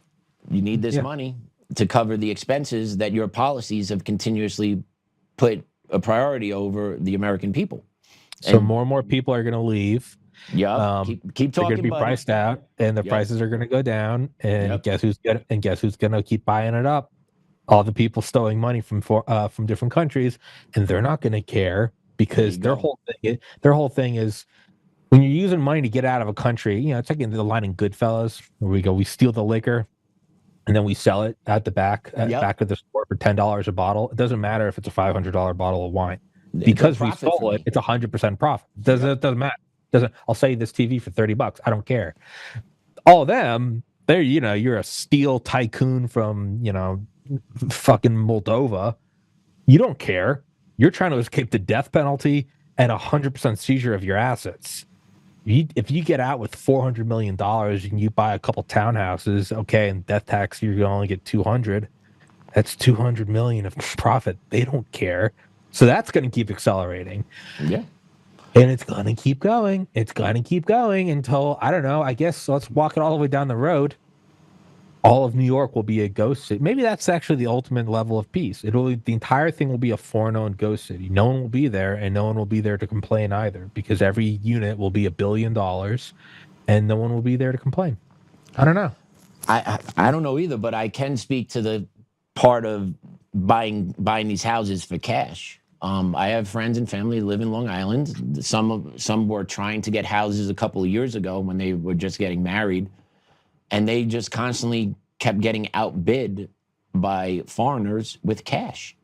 [SPEAKER 7] You need this money to cover the expenses that your policies have continuously put a priority over the American people.
[SPEAKER 8] So more and more people are going to leave.
[SPEAKER 7] Yeah, keep talking.
[SPEAKER 8] They're going to be priced out, and the prices are going to go down. And guess who's going to keep buying it up? All the people stealing money from different countries, and they're not going to care because their whole thing is when you're using money to get out of a country. You know, it's like in the line in Goodfellas where we steal the liquor, and then we sell it at the back of the store for $10 a bottle. It doesn't matter if it's a $500 bottle of wine because we stole it. It's 100% profit. It doesn't matter. I'll sell you this TV for $30. I don't care. All of them, you're a steel tycoon from, fucking Moldova. You don't care. You're trying to escape the death penalty and 100% seizure of your assets. If you get out with $400 million and you buy a couple townhouses, okay, and death tax, you're going to only get 200. That's 200 million of profit. They don't care. So that's going to keep accelerating.
[SPEAKER 7] Yeah.
[SPEAKER 8] And it's going to keep going. It's going to keep going until, I don't know, I guess let's walk it all the way down the road. All of New York will be a ghost city. Maybe that's actually the ultimate level of peace. The entire thing will be a foreknown ghost city. No one will be there, and no one will be there to complain either, because every unit will be $1 billion, and no one will be there to complain. I don't know.
[SPEAKER 7] I don't know either, but I can speak to the part of buying these houses for cash. I have friends and family who live in Long Island. Some were trying to get houses a couple of years ago when they were just getting married, and they just constantly kept getting outbid by foreigners with cash.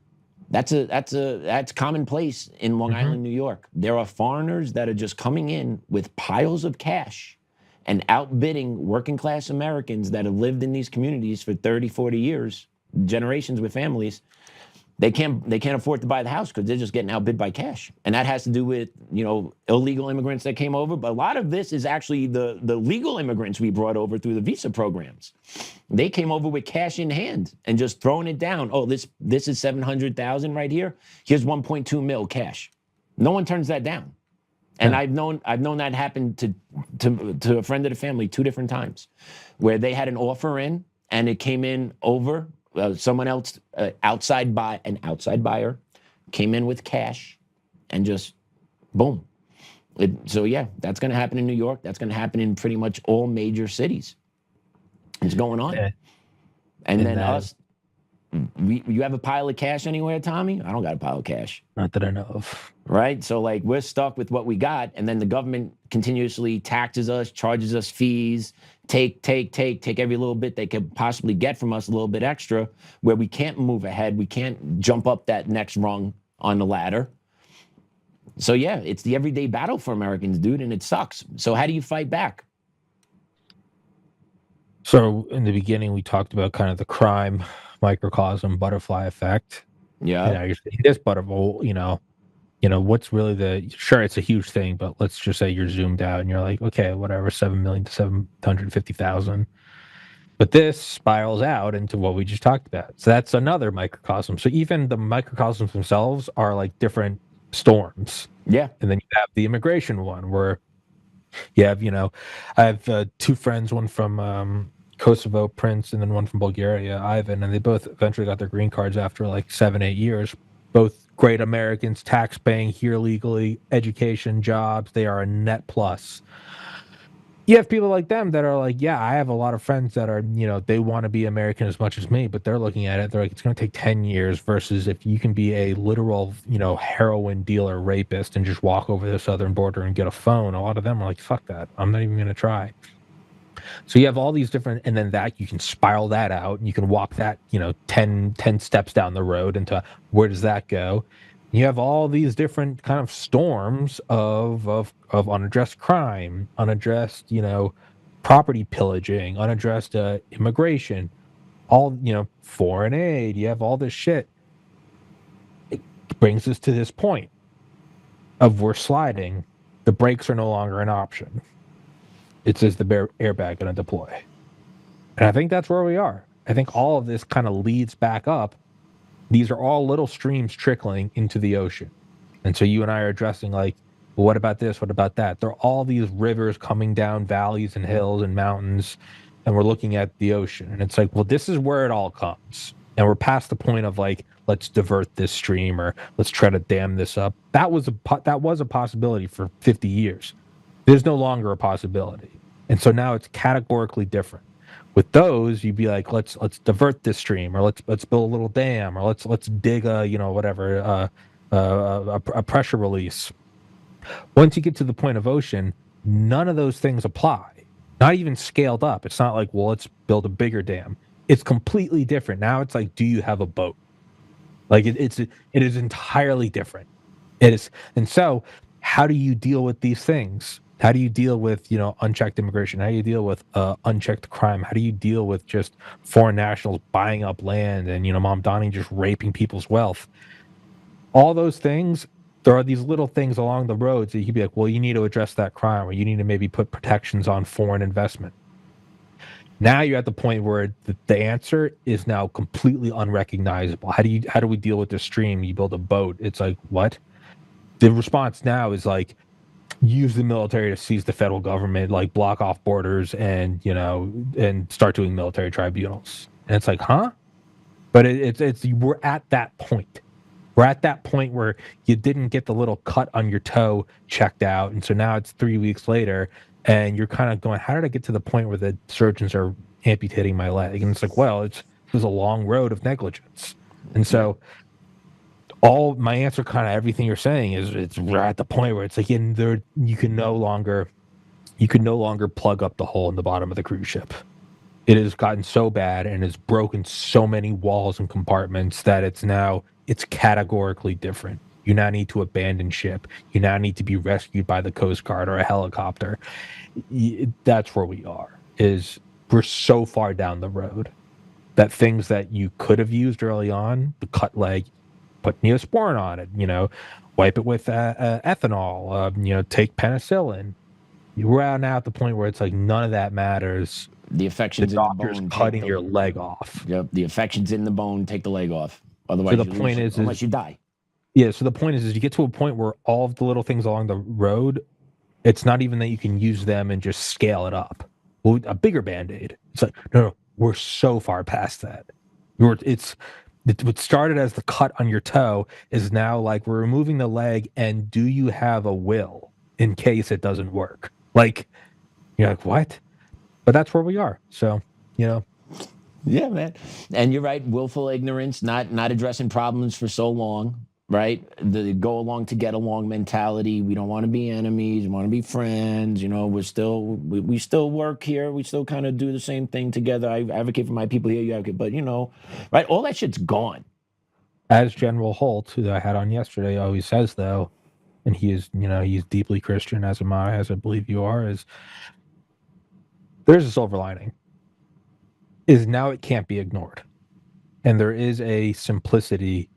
[SPEAKER 7] That's commonplace in Long Island, New York. There are foreigners that are just coming in with piles of cash and outbidding working class Americans that have lived in these communities for 30, 40 years, generations with families. They can't afford to buy the house because they're just getting outbid by cash. And that has to do with, illegal immigrants that came over. But a lot of this is actually the legal immigrants we brought over through the visa programs. They came over with cash in hand and just throwing it down. Oh, this is 700,000 right here. Here's 1.2 mil cash. No one turns that down. And I've known that happen to a friend of the family 2 different times, where they had an offer in and it came in over. Someone else, an outside buyer, came in with cash, and just boom. So yeah, that's going to happen in New York. That's going to happen in pretty much all major cities. It's going on. Yeah. And then us, you have a pile of cash anywhere, Tommy? I don't got a pile of cash.
[SPEAKER 8] Not that I know of.
[SPEAKER 7] Right? So like we're stuck with what we got, and then the government continuously taxes us, charges us fees, take every little bit they could possibly get from us, a little bit extra, where we can't move ahead. We can't jump up that next rung on the ladder. So yeah, it's the everyday battle for Americans, dude, and it sucks. So how do you fight back?
[SPEAKER 8] So in the beginning, we talked about kind of the crime microcosm butterfly effect.
[SPEAKER 7] Yeah.
[SPEAKER 8] You're saying this butterfly, what's really sure, it's a huge thing, but let's just say you're zoomed out and you're like, okay, whatever, 7 million to 750,000. But this spirals out into what we just talked about. So that's another microcosm. So even the microcosms themselves are like different storms.
[SPEAKER 7] Yeah.
[SPEAKER 8] And then you have the immigration one where you have, I have 2 friends, one from Kosovo, Prince, and then one from Bulgaria, Ivan, and they both eventually got their green cards after like 7-8 years. Both great Americans, tax paying here legally, education, jobs. They are a net plus. You have people like them that are like, yeah, I have a lot of friends that are, they want to be American as much as me, but they're looking at it, they're like, it's going to take 10 years versus if you can be a literal, heroin dealer, rapist, and just walk over the southern border and get a phone. A lot of them are like, fuck that. I'm not even going to try. So you have all these different, and then that you can spiral that out, and you can walk that, 10 steps down the road into where does that go? You have all these different kind of storms of unaddressed crime, unaddressed, property pillaging, unaddressed immigration, all, foreign aid. You have all this shit. It brings us to this point of we're sliding. The brakes are no longer an option. It says the airbag going to deploy. And I think that's where we are. I think all of this kind of leads back up. These are all little streams trickling into the ocean. And so you and I are addressing like, Well, what about this? What about that? There are all these rivers coming down valleys and hills and mountains, and we're looking at the ocean. And it's like, well, this is where it all comes. And we're past the point of like, let's divert this stream or let's try to dam this up. That was a possibility for 50 years. There's no longer a possibility. And so now it's categorically different. With those, you'd be like, let's divert this stream, or let's build a little dam, or let's dig a a pressure release. Once you get to the point of ocean, none of those things apply. Not even scaled up. It's not like, well, let's build a bigger dam. It's completely different. Now it's like, do you have a boat? Like it is entirely different. It is, and so how do you deal with these things? How do you deal with, unchecked immigration? How do you deal with unchecked crime? How do you deal with just foreign nationals buying up land and, Mamdani just raping people's wealth? All those things, there are these little things along the roads that you could be like, well, you need to address that crime, or you need to maybe put protections on foreign investment. Now you're at the point where the answer is now completely unrecognizable. How do we deal with this stream? You build a boat. It's like, what? The response now is like, use the military to seize the federal government, like block off borders and start doing military tribunals. And it's like, huh? But we're at that point. We're at that point where you didn't get the little cut on your toe checked out. And so now it's 3 weeks later and you're kind of going, how did I get to the point where the surgeons are amputating my leg? And it's like, well, it was a long road of negligence. And so all my answer, kind of everything you're saying is we're at the point where it's like you can no longer plug up the hole in the bottom of the cruise ship. It has gotten so bad and has broken so many walls and compartments that it's categorically different. You now need to abandon ship. You now need to be rescued by the Coast Guard or a helicopter. That's where we are. We're so far down the road that things that you could have used early on, the cut leg, put Neosporin on it, wipe it with ethanol, take penicillin. We're now at the point where it's like none of that matters.
[SPEAKER 7] The infection's
[SPEAKER 8] in the bone. Cutting your leg off.
[SPEAKER 7] Yep, the infection's in the bone. Take the leg off. Otherwise,
[SPEAKER 8] so the point is,
[SPEAKER 7] unless you die.
[SPEAKER 8] Yeah. So the point is you get to a point where all of the little things along the road, it's not even that you can use them and just scale it up. Well, a bigger Band-Aid. It's like no, we're so far past that. What started as the cut on your toe is now like we're removing the leg, and do you have a will in case it doesn't work? Like, you're like, what? But that's where we are. So,
[SPEAKER 7] Yeah, man. And you're right. Willful ignorance, not addressing problems for so long, right? The go along to get along mentality. We don't want to be enemies. We want to be friends. We still work here. We still kind of do the same thing together. I advocate for my people here. You advocate, but right? All that shit's gone.
[SPEAKER 8] As General Holt, who I had on yesterday, always says though, and he is, he's deeply Christian, as am I, as I believe you are, is there's a silver lining. Is now it can't be ignored. And there is a simplicity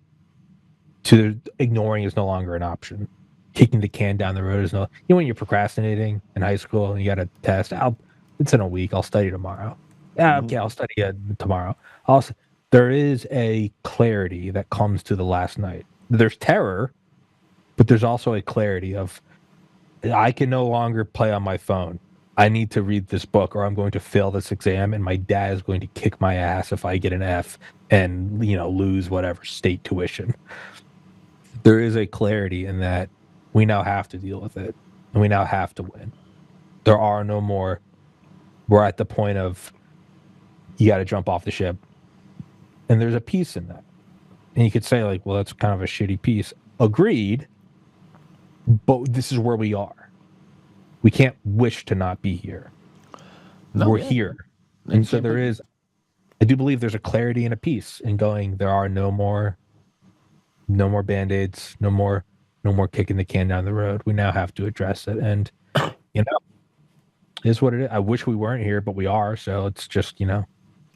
[SPEAKER 8] to ignoring is no longer an option. Kicking the can down the road is no. When you're procrastinating in high school and you got a test, it's in a week. I'll study tomorrow. Okay, I'll study tomorrow. There is a clarity that comes to the last night. There's terror, but there's also a clarity of I can no longer play on my phone. I need to read this book or I'm going to fail this exam and my dad is going to kick my ass if I get an F and, lose whatever state tuition. There is a clarity in that we now have to deal with it and we now have to win. There are no more, we're at the point of you got to jump off the ship. And there's a piece in that. And you could say like, well, that's kind of a shitty piece. Agreed. But this is where we are. We can't wish to not be here. No, we're here. And so I do believe there's a clarity and a peace in going, there are no more Band-Aids, no more kicking the can down the road. We now have to address it. And, it is what it is. I wish we weren't here, but we are. So it's just,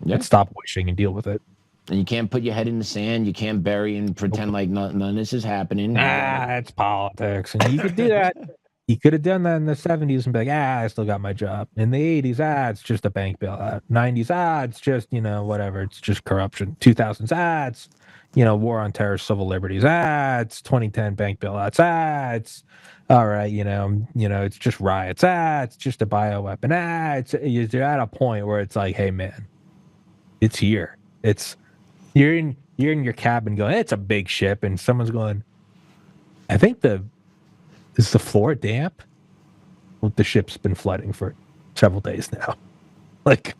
[SPEAKER 8] let's stop wishing and deal with it.
[SPEAKER 7] And you can't put your head in the sand. You can't bury and pretend like none of this is happening.
[SPEAKER 8] It's politics. And you could do that. He could have done that in the 70s and be like, I still got my job. In the 80s, it's just a bank bailout. 90s, it's just, whatever. It's just corruption. 2000s, it's, war on terror, civil liberties. It's 2010 bank bailouts. It's all right. It's just riots. It's just a bioweapon. You're at a point where it's like, hey, man, it's here. You're in your cabin going, it's a big ship, and someone's going, I think is the floor damp? Well, the ship's been flooding for several days now. Like,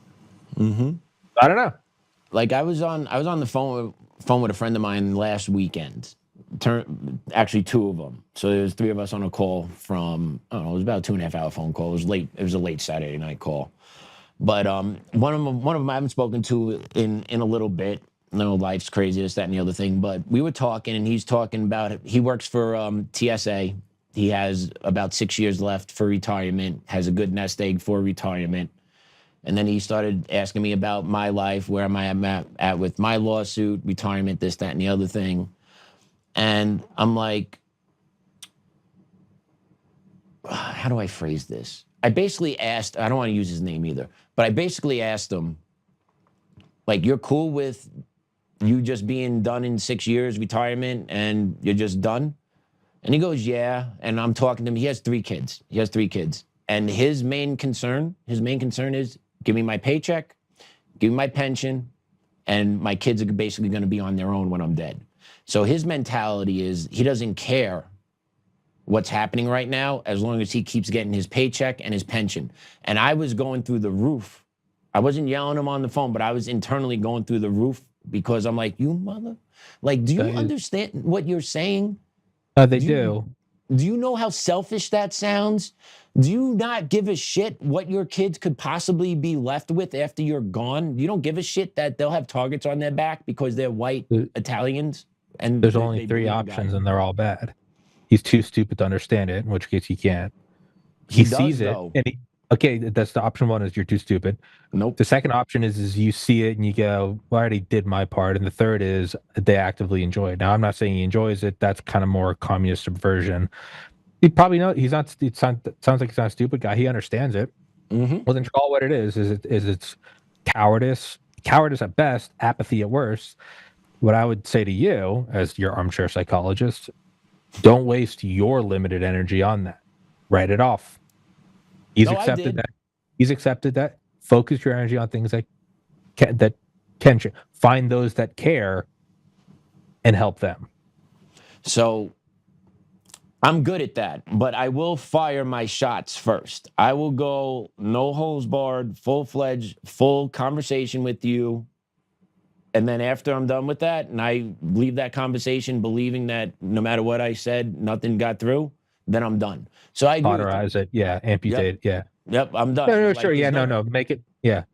[SPEAKER 8] I don't know.
[SPEAKER 7] Like I was on the phone with a friend of mine last weekend. Actually, two of them. So there was three of us on a call from, I don't know, it was about a 2.5 hour phone call. It was late. It was a late Saturday night call. But one of them I haven't spoken to in a little bit. No, life's crazy, this, that, and the other thing. But we were talking, and he's talking about it. He works for TSA. He has about 6 years left for retirement, has a good nest egg for retirement. And then he started asking me about my life, where am I at with my lawsuit, retirement, this, that, and the other thing. And I'm like, how do I phrase this? I basically asked, I don't want to use his name either, but I basically asked him, like, you're cool with you just being done in 6 years, retirement, and you're just done? And he goes, yeah. And I'm talking to him. He has 3 kids. And his main concern is, give me my paycheck, give me my pension, and my kids are basically going to be on their own when I'm dead. So his mentality is he doesn't care what's happening right now as long as he keeps getting his paycheck and his pension. And I was going through the roof. I wasn't yelling him on the phone, but I was internally going through the roof because I'm like, you mother, like, do you understand what you're saying?
[SPEAKER 8] They do.
[SPEAKER 7] Do you know how selfish that sounds? Do you not give a shit what your kids could possibly be left with after you're gone? You don't give a shit that they'll have targets on their back because they're white Italians? And
[SPEAKER 8] there's only 3 options, and they're all bad. He's too stupid to understand it, in which case he can't. He sees it, though. And okay, that's the option 1 is you're too stupid.
[SPEAKER 7] Nope.
[SPEAKER 8] The second option is you see it and you go, well, I already did my part. And the third is they actively enjoy it. Now, I'm not saying he enjoys it. That's kind of more communist subversion. He probably knows he's not. It sounds like he's not a stupid guy. He understands it. Well, then call what it is. It's cowardice at best, apathy at worst. What I would say to you, as your armchair psychologist, don't waste your limited energy on that. Write it off. He's accepted that. He's accepted that. Focus your energy on things that can find those that care and help them.
[SPEAKER 7] So I'm good at that, but I will fire my shots first. I will go no holds barred, full-fledged, full conversation with you. And then after I'm done with that, and I leave that conversation believing that no matter what I said, nothing got through, then I'm done. So I agree.
[SPEAKER 8] Cauterize it. Yeah. Amputate.
[SPEAKER 7] Yep. I'm done.
[SPEAKER 8] No, sure. Yeah. No. Make it. Yeah.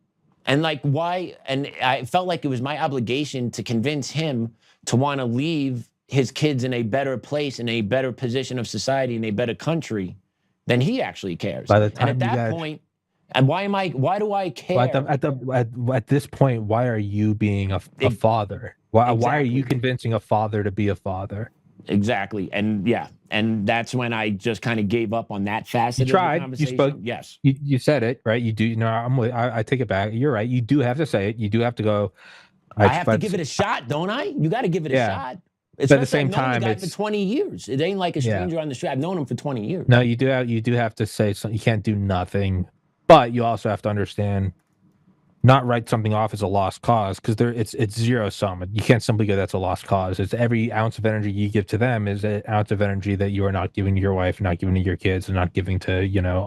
[SPEAKER 7] And like, why? And I felt like it was my obligation to convince him to want to leave his kids in a better place, in a better position of society, in a better country than he actually cares.
[SPEAKER 8] By the time
[SPEAKER 7] and at that point, and why do I care?
[SPEAKER 8] At this point, why are you being a father? Why are you convincing a father to be a father?
[SPEAKER 7] Exactly. And that's when I just kind of gave up on that facet.
[SPEAKER 8] You tried.
[SPEAKER 7] Of the conversation.
[SPEAKER 8] You spoke.
[SPEAKER 7] Yes.
[SPEAKER 8] You said it, right? You do. I take it back. You're right. You do have to say it. You do have to go.
[SPEAKER 7] I have to give it a shot, don't I? You got to give it a shot. But
[SPEAKER 8] at the same time,
[SPEAKER 7] it's for 20 years. It ain't like a stranger on the street. I've known him for 20 years.
[SPEAKER 8] No, you do have to say something. You can't do nothing. But you also have to understand, not write something off as a lost cause, because it's zero sum. You can't simply go, that's a lost cause. It's every ounce of energy you give to them is an ounce of energy that you are not giving to your wife, not giving to your kids, and not giving to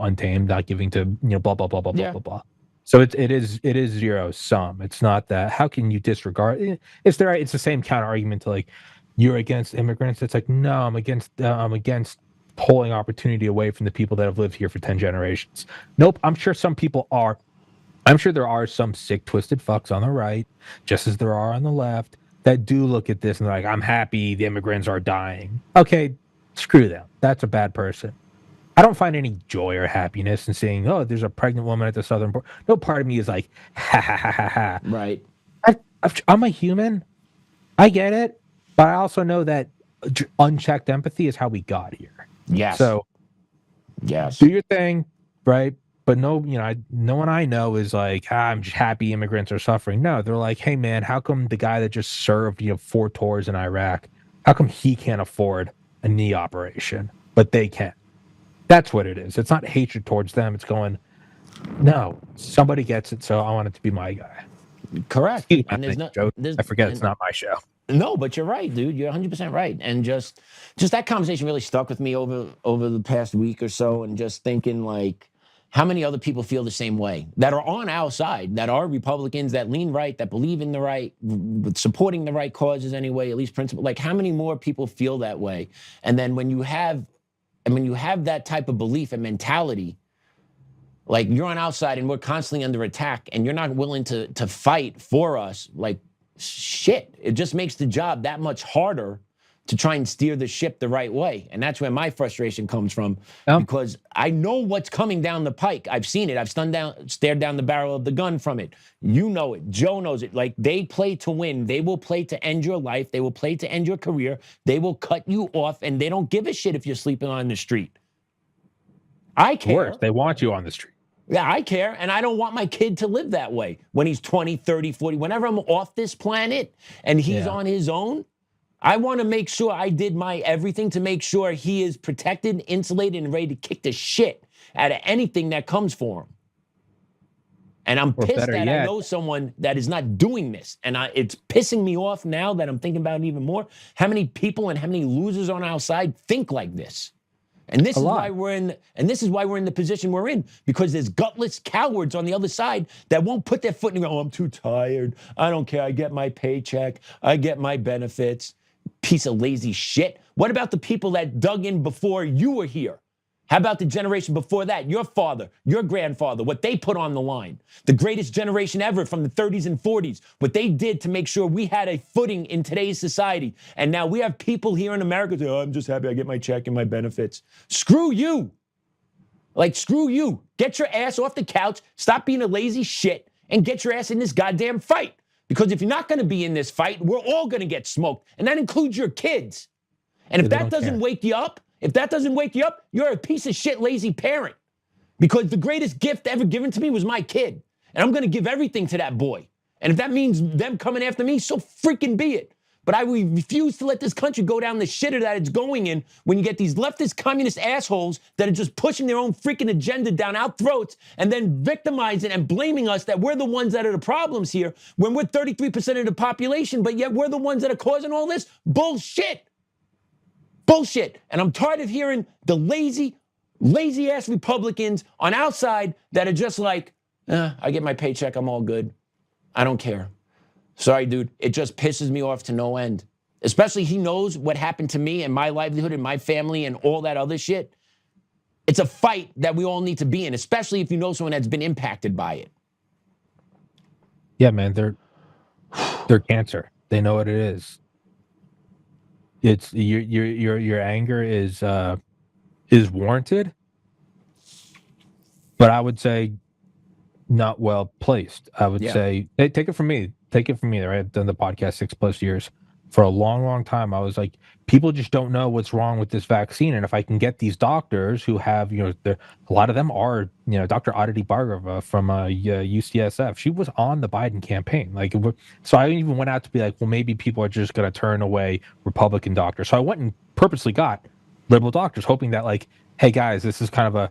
[SPEAKER 8] Untamed, not giving to blah blah blah blah blah blah blah. So it is zero sum. It's not that. How can you disregard? It's the same counter argument to like, you're against immigrants. It's like, no, I'm against pulling opportunity away from the people that have lived here for 10 generations. Nope. I'm sure some people are. I'm sure there are some sick, twisted fucks on the right, just as there are on the left, that do look at this and they're like, I'm happy the immigrants are dying. Okay, screw them. That's a bad person. I don't find any joy or happiness in seeing, oh, there's a pregnant woman at the southern border. No part of me is like, ha, ha, ha, ha, ha.
[SPEAKER 7] Right.
[SPEAKER 8] I'm a human. I get it. But I also know that unchecked empathy is how we got here.
[SPEAKER 7] Yes.
[SPEAKER 8] So
[SPEAKER 7] Yes.
[SPEAKER 8] Do your thing, right? But no, no one I know is like, I'm just happy immigrants are suffering. No, they're like, hey man, how come the guy that just served 4 tours in Iraq, how come he can't afford a knee operation, but they can? That's what it is. It's not hatred towards them. It's going, no, somebody gets it, so I want it to be my guy.
[SPEAKER 7] Correct.
[SPEAKER 8] Excuse me,
[SPEAKER 7] And there's
[SPEAKER 8] thank you,
[SPEAKER 7] no,
[SPEAKER 8] Joe. I forget it's not my show.
[SPEAKER 7] No, but you're right, dude. You're 100% right. And just that conversation really stuck with me over the past week or so, and just thinking like, how many other people feel the same way that are on our side, that are Republicans, that lean right, that believe in the right, supporting the right causes anyway, at least principle. Like, how many more people feel that way? And then when you have that type of belief and mentality, like you're on our side and we're constantly under attack, and you're not willing to fight for us, like shit, it just makes the job that much harder to try and steer the ship the right way. And that's where my frustration comes from, because I know what's coming down the pike. I've seen it. I've stared down the barrel of the gun from it. You know it. Joe knows it. Like, they play to win. They will play to end your life. They will play to end your career. They will cut you off, and they don't give a shit if you're sleeping on the street. I care.
[SPEAKER 8] Worse, they want you on the street.
[SPEAKER 7] Yeah, I care, and I don't want my kid to live that way when he's 20, 30, 40. Whenever I'm off this planet and he's on his own, I want to make sure I did my everything to make sure he is protected, insulated, and ready to kick the shit out of anything that comes for him. And I'm pissed that I know someone that is not doing this. And it's pissing me off now that I'm thinking about it even more. How many people and how many losers on our side think like this? And this is why we're in the position we're in, because there's gutless cowards on the other side that won't put their foot in the ground. Oh, I'm too tired. I don't care. I get my paycheck. I get my benefits. Piece of lazy shit. What about the people that dug in before you were here? How about the generation before that? Your father, your grandfather, what they put on the line. The greatest generation ever from the 30s and 40s, what they did to make sure we had a footing in today's society. And now we have people here in America say, oh, I'm just happy I get my check and my benefits. Screw you. Like, screw you. Get your ass off the couch, stop being a lazy shit, and get your ass in this goddamn fight. Because if you're not going to be in this fight, we're all going to get smoked. And that includes your kids. And if that doesn't wake you up, you're a piece of shit, lazy parent. Because the greatest gift ever given to me was my kid. And I'm going to give everything to that boy. And if that means them coming after me, so freaking be it. But I refuse to let this country go down the shitter that it's going in when you get these leftist communist assholes that are just pushing their own freaking agenda down our throats and then victimizing and blaming us that we're the ones that are the problems here when we're 33% of the population, but yet we're the ones that are causing all this bullshit. Bullshit. And I'm tired of hearing the lazy ass Republicans on our side that are just like, I get my paycheck, I'm all good. I don't care. Sorry, dude. It just pisses me off to no end. Especially he knows what happened to me and my livelihood and my family and all that other shit. It's a fight that we all need to be in, especially if you know someone that's been impacted by it.
[SPEAKER 8] Yeah, man, they're cancer. They know what it is. It's your anger is warranted, but I would say not well placed. I would say, hey, take it from me. Right? I've done the podcast 6+ years. For a long, long time, I was like, people just don't know what's wrong with this vaccine. And if I can get these doctors who have, a lot of them are, Dr. Aditi Bhargava from UCSF, she was on the Biden campaign. So I even went out to be like, well, maybe people are just going to turn away Republican doctors. So I went and purposely got liberal doctors, hoping that like, hey guys, this is kind of a,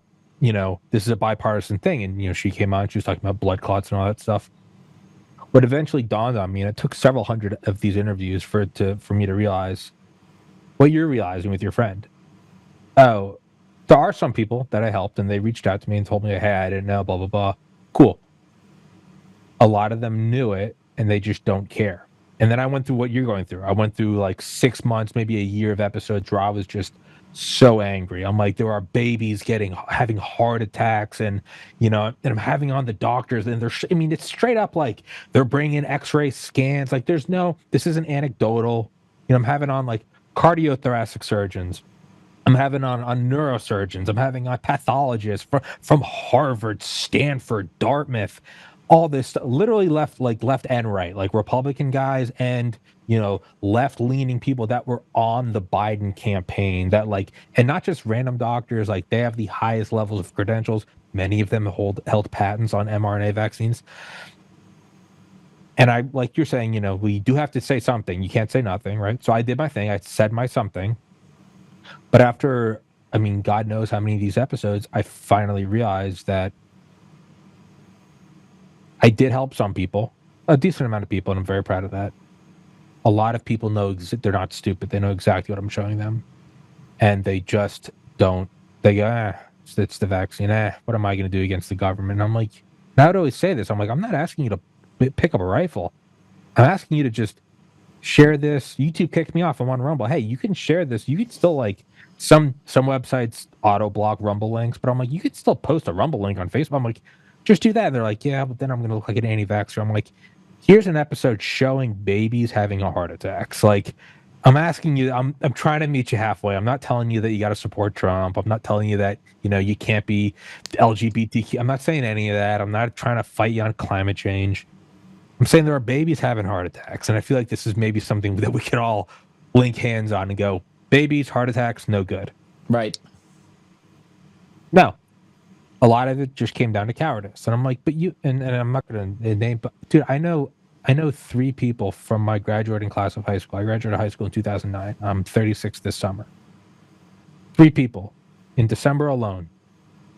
[SPEAKER 8] this is a bipartisan thing. And, she came on, she was talking about blood clots and all that stuff. What eventually dawned on me, and it took several hundred of these interviews for me to realize what you're realizing with your friend. Oh, there are some people that I helped, and they reached out to me and told me, hey, I didn't know, blah, blah, blah. Cool. A lot of them knew it, and they just don't care. And then I went through what you're going through. I went through like 6 months, maybe a year of episodes where I was just so angry. I'm like, there are babies having heart attacks, and and I'm having on the doctors, and it's straight up like they're bringing X-ray scans. Like, this isn't anecdotal. I'm having on like cardiothoracic surgeons. I'm having on neurosurgeons. I'm having on pathologists from Harvard, Stanford, Dartmouth, all this stuff, literally left and right, like Republican guys and left leaning people that were on the Biden campaign, that and not just random doctors, like they have the highest levels of credentials. Many of them held patents on mRNA vaccines. And I, like you're saying, we do have to say something. You can't say nothing, right? So I did my thing. I said my something. But after, God knows how many of these episodes, I finally realized that I did help some people, a decent amount of people, and I'm very proud of that. A lot of people know they're not stupid. They know exactly what I'm showing them. And they just don't. They go, it's the vaccine. What am I going to do against the government? And I'm like, and I would always say this. I'm like, I'm not asking you to pick up a rifle. I'm asking you to just share this. YouTube kicked me off. I'm on Rumble. Hey, you can share this. You can still some websites auto block Rumble links, but I'm like, you could still post a Rumble link on Facebook. I'm like, just do that. And they're like, yeah, but then I'm going to look like an anti-vaxxer. I'm like, here's an episode showing babies having a heart attacks. I'm asking you, I'm trying to meet you halfway. I'm not telling you that you got to support Trump. I'm not telling you that, you can't be LGBTQ. I'm not saying any of that. I'm not trying to fight you on climate change. I'm saying there are babies having heart attacks. And I feel like this is maybe something that we can all link hands on and go, babies, heart attacks, no good.
[SPEAKER 7] Right.
[SPEAKER 8] No. A lot of it just came down to cowardice. And I'm like, but you, and I'm not going to name, but dude, I know 3 people from my graduating class of high school. I graduated high school in 2009. I'm 36 this summer. 3 people in December alone,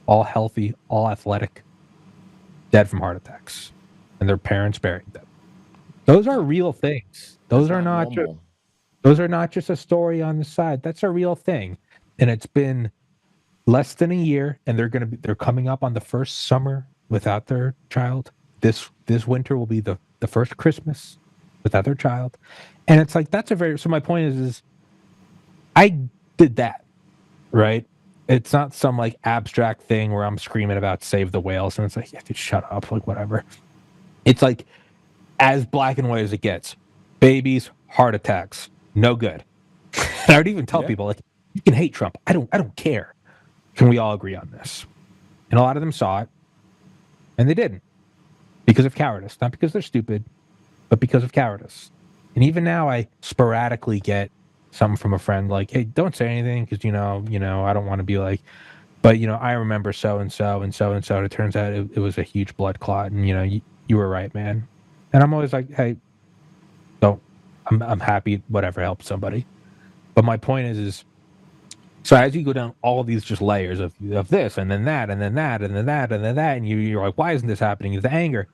[SPEAKER 8] all healthy, all athletic, dead from heart attacks, and their parents buried them. Those are real things. Those are not just a story on the side. That's a real thing. And it's been less than a year, and they're coming up on the first summer without their child. This winter will be the first Christmas without their child. And it's like, so my point is I did that, right? It's not some abstract thing where I'm screaming about save the whales and it's like, yeah, dude, shut up, whatever. It's as black and white as it gets. Babies, heart attacks, no good. And I would even tell people you can hate Trump. I don't care. Can we all agree on this? And a lot of them saw it and they didn't. Because of cowardice, not because they're stupid, but because of cowardice. And even now, I sporadically get something from a friend hey, don't say anything because I don't want to be but I remember so and so and so and so. And it turns out it was a huge blood clot, and you were right, man. And I'm always like, hey, don't. I'm happy, whatever helps somebody. But my point is so as you go down all these just layers of this and then that and then that and then that and then that, and you're like, why isn't this happening? It's the anger.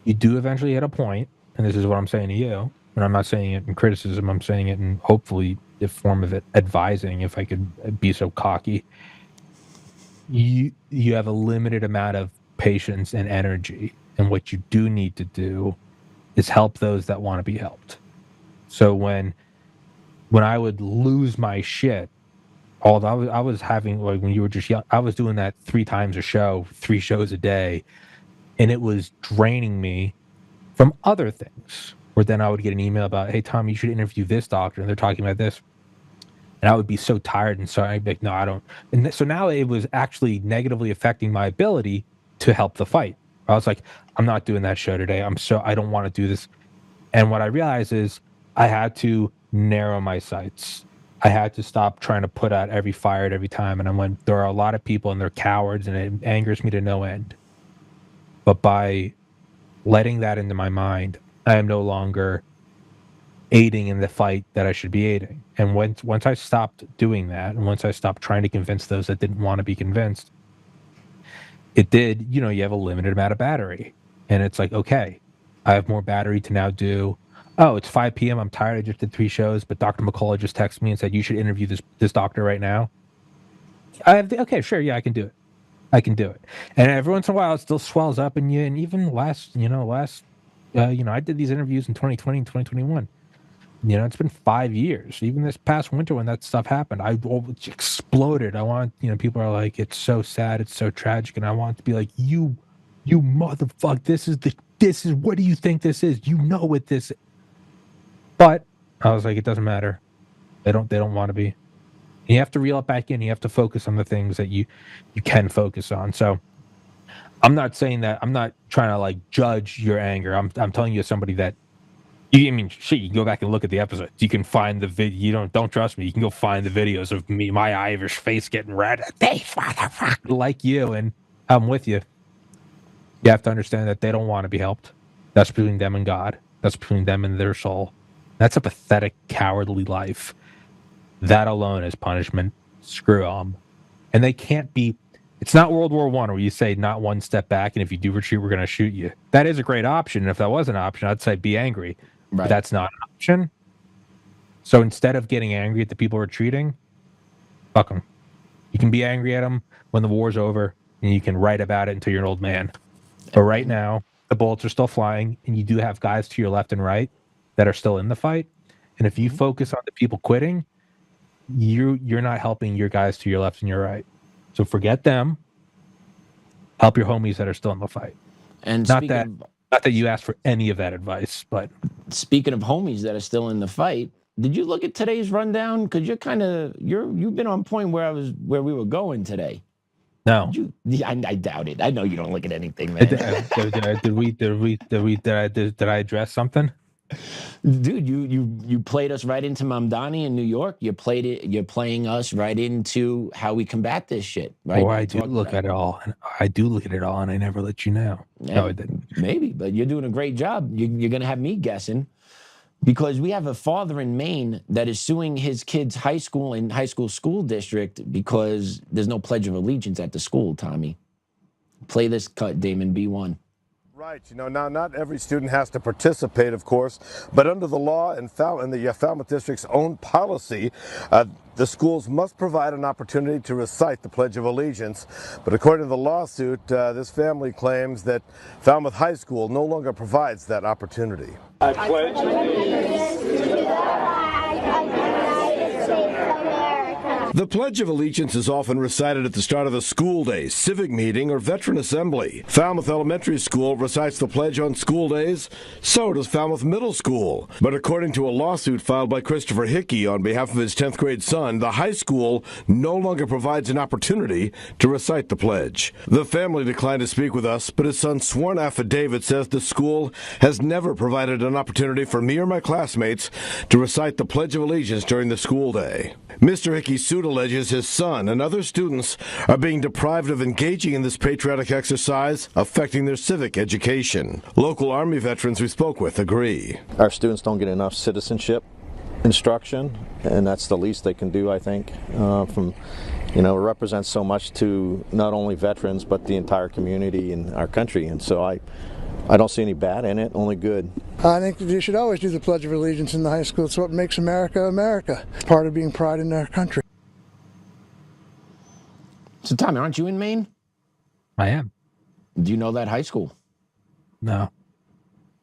[SPEAKER 8] You do eventually hit a point, and this is what I'm saying to you, and I'm not saying it in criticism, I'm saying it in hopefully the form of it advising, if I could be so cocky. You have a limited amount of patience and energy, and what you do need to do is help those that want to be helped. So when I would lose my shit, although I was having, when you were just young, I was doing that 3 times a show, 3 shows a day, and it was draining me from other things, where then I would get an email about, hey, Tom, you should interview this doctor, and they're talking about this. And I would be so tired, and so I'd be like, no, I don't. And so now it was actually negatively affecting my ability to help the fight. I was like, I'm not doing that show today. I don't want to do this. And what I realized is I had to narrow my sights. I had to stop trying to put out every fire at every time. And I went, there are a lot of people, and they're cowards, and it angers me to no end. But by letting that into my mind, I am no longer aiding in the fight that I should be aiding. And once I stopped doing that, and once I stopped trying to convince those that didn't want to be convinced, it did, you have a limited amount of battery. And it's like, okay, I have more battery to now do. Oh, it's 5 p.m. I'm tired. I just did 3 shows, but Dr. McCullough just texted me and said, you should interview this doctor right now. Okay, sure. Yeah, I can do it. I can do it. And every once in a while, it still swells up in you. And even I did these interviews in 2020 and 2021. It's been 5 years. Even this past winter when that stuff happened, I exploded. I want, people are like, it's so sad, it's so tragic. And I want to be like, you motherfucker, this is, what do you think this is? You know what this is. But I was like, it doesn't matter. They don't want to be. And you have to reel it back in. You have to focus on the things that you can focus on. So I'm not saying that. I'm not trying to like judge your anger. I'm telling you, as somebody that you. I mean, shit. You can go back and look at the episodes. You can find the video. You don't trust me. You can go find the videos of me, my Irish face getting red. They motherfucker like you, and I'm with you. You have to understand that they don't want to be helped. That's between them and God. That's between them and their soul. That's a pathetic, cowardly life. That alone is punishment. Screw them. And they can't be. It's not World War I where you say not one step back, and if you do retreat, we're going to shoot you. That is a great option. And if that was an option, I'd say be angry.
[SPEAKER 7] Right.
[SPEAKER 8] But that's not an option. So instead of getting angry at the people retreating, fuck them. You can be angry at them when the war's over, and you can write about it until you're an old man. But right now, the bullets are still flying, and you do have guys to your left and right that are still in the fight. And if you focus on the people quitting, you're not helping your guys to your left and your right. So forget them. Help your homies that are still in the fight.
[SPEAKER 7] And
[SPEAKER 8] not that you asked for any of that advice, but
[SPEAKER 7] speaking of homies that are still in the fight, did you look at today's rundown? Because you've been on point where we were going today.
[SPEAKER 8] no.
[SPEAKER 7] I doubt it. I know you don't look at anything, man.
[SPEAKER 8] Did I address something?
[SPEAKER 7] Dude, you played us right into Mamdani in New York. You're playing us right into how we combat this shit. Right?
[SPEAKER 8] Oh, I do look at it all. I do look at it all, and I never let you know.
[SPEAKER 7] Yeah,
[SPEAKER 8] No, I didn't.
[SPEAKER 7] Maybe, but you're doing a great job. You're going to have me guessing, because we have a father in Maine that is suing his kid's high school district because there's no Pledge of Allegiance at the school, Tommy. Play this cut, Damon B1.
[SPEAKER 2] Right. Now not every student has to participate, of course, but under the law and the Falmouth District's own policy, the schools must provide an opportunity to recite the Pledge of Allegiance. But according to the lawsuit, this family claims that Falmouth High School no longer provides that opportunity.
[SPEAKER 9] I pledge allegiance to the flag of the United States of America.
[SPEAKER 2] The Pledge of Allegiance is often recited at the start of a school day, civic meeting, or veteran assembly. Falmouth Elementary School recites the pledge on school days. So does Falmouth Middle School. But according to a lawsuit filed by Christopher Hickey on behalf of his 10th grade son, the high school no longer provides an opportunity to recite the pledge. The family declined to speak with us, but his son's sworn affidavit says the school has never provided an opportunity for me or my classmates to recite the Pledge of Allegiance during the school day. Mr. Hickey's suit alleges his son and other students are being deprived of engaging in this patriotic exercise, affecting their civic education. Local Army veterans we spoke with agree.
[SPEAKER 10] Our students don't get enough citizenship instruction, and that's the least they can do, I think. It represents so much to not only veterans, but the entire community in our country, and so I don't see any bad in it, only good.
[SPEAKER 11] I think that you should always do the Pledge of Allegiance in the high school. It's what makes America America. It's part of being pride in our country.
[SPEAKER 7] So, Tommy, aren't you in Maine?
[SPEAKER 8] I am.
[SPEAKER 7] Do you know that high school?
[SPEAKER 8] No.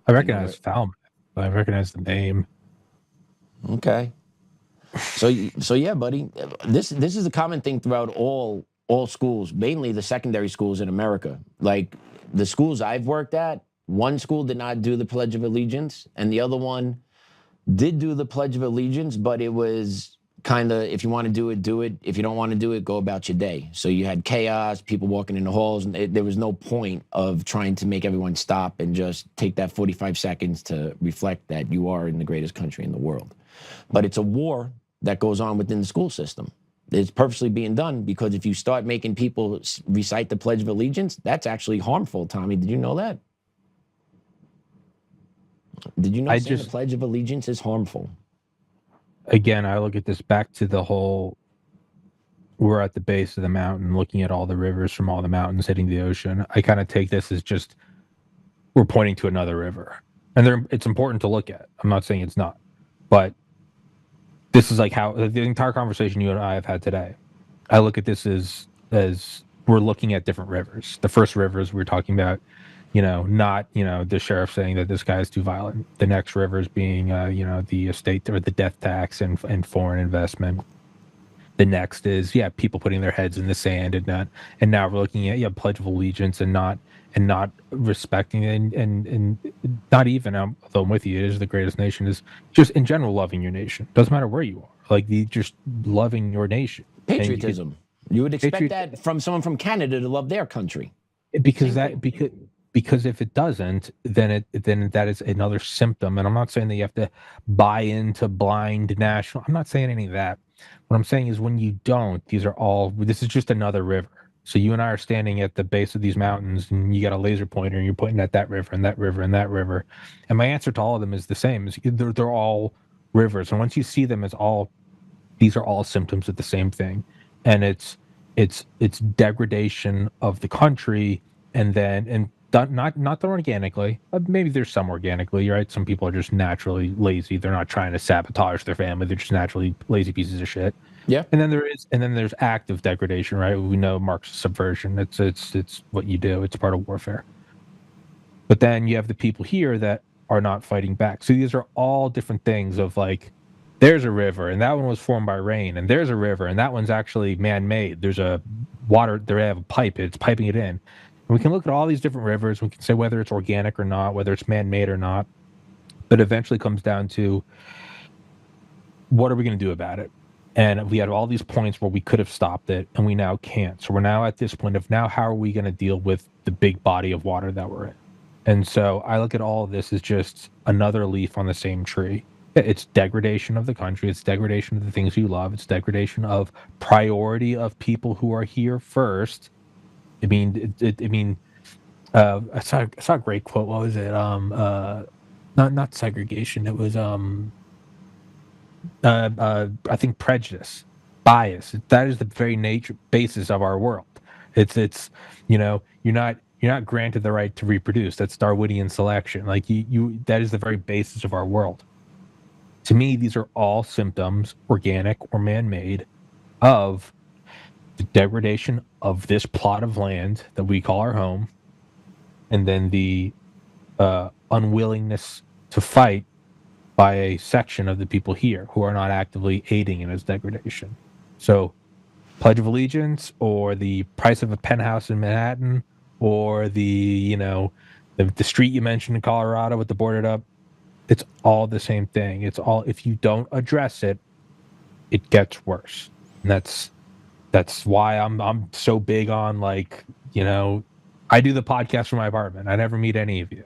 [SPEAKER 8] I recognize Falmouth. I recognize the name.
[SPEAKER 7] Okay. So yeah, buddy. This is a common thing throughout all schools, mainly the secondary schools in America. Like the schools I've worked at, one school did not do the Pledge of Allegiance, and the other one did do the Pledge of Allegiance, but it was kind of, if you want to do it, do it. If you don't want to do it, go about your day. So you had chaos, people walking in the halls, and there was no point of trying to make everyone stop and just take that 45 seconds to reflect that you are in the greatest country in the world. But it's a war that goes on within the school system. It's purposely being done because if you start making people recite the Pledge of Allegiance, that's actually harmful, Tommy. Did you know that? Did you know saying the Pledge of Allegiance is harmful?
[SPEAKER 8] Again, I look at this back to the whole, we're at the base of the mountain looking at all the rivers from all the mountains hitting the ocean. I kind of take this as just, we're pointing to another river. And it's important to look at. I'm not saying it's not. But this is like how the entire conversation you and I have had today. I look at this as we're looking at different rivers. The first rivers we're talking about, not, the sheriff saying that this guy is too violent. The next rivers being, the estate or the death tax and foreign investment. The next is, people putting their heads in the sand and now we're looking at, Pledge of Allegiance and not respecting and not even, although I'm with you, it is the greatest nation, is just in general loving your nation. Doesn't matter where you are. Like just loving your nation.
[SPEAKER 7] Patriotism. You would expect that from someone from Canada to love their country.
[SPEAKER 8] because if it doesn't, then that is another symptom. And I'm not saying that you have to buy into blind national. I'm not saying any of that. What I'm saying is when you don't, this is just another river. So you and I are standing at the base of these mountains, and you got a laser pointer, and you're pointing at that river and that river and that river. And my answer to all of them is the same: they're all rivers. And once you see them as these are all symptoms of the same thing, and it's degradation of the country, and not organically. Maybe there's some organically, right? Some people are just naturally lazy. They're not trying to sabotage their family. They're just naturally lazy pieces of shit.
[SPEAKER 7] Yeah.
[SPEAKER 8] And then there's active degradation, right? We know Marxist subversion. It's what you do. It's part of warfare. But then you have the people here that are not fighting back. So these are all different things of like, there's a river, and that one was formed by rain, and there's a river, and that one's actually man-made. There's a water, they have a pipe, it's piping it in. And we can look at all these different rivers, we can say whether it's organic or not, whether it's man-made or not, but eventually comes down to, what are we going to do about it? And we had all these points where we could have stopped it, and we now can't. So we're now at this point of now, how are we going to deal with the big body of water that we're in? And so I look at all of this as just another leaf on the same tree. It's degradation of the country. It's degradation of the things you love. It's degradation of priority of people who are here first. I saw a great quote. What was it? Not segregation. It was I think prejudice, bias. That is the very basis of our world. It's you're not granted the right to reproduce. That's Darwinian selection. Like that is the very basis of our world. To me, these are all symptoms, organic or man-made, of the degradation of this plot of land that we call our home, and then the unwillingness to fight by a section of the people here who are not actively aiding in its degradation. So, Pledge of Allegiance, or the price of a penthouse in Manhattan, or the street you mentioned in Colorado with the boarded up. It's all the same thing. It's all, if you don't address it, it gets worse. And that's why I'm so big on I do the podcast from my apartment. I never meet any of you,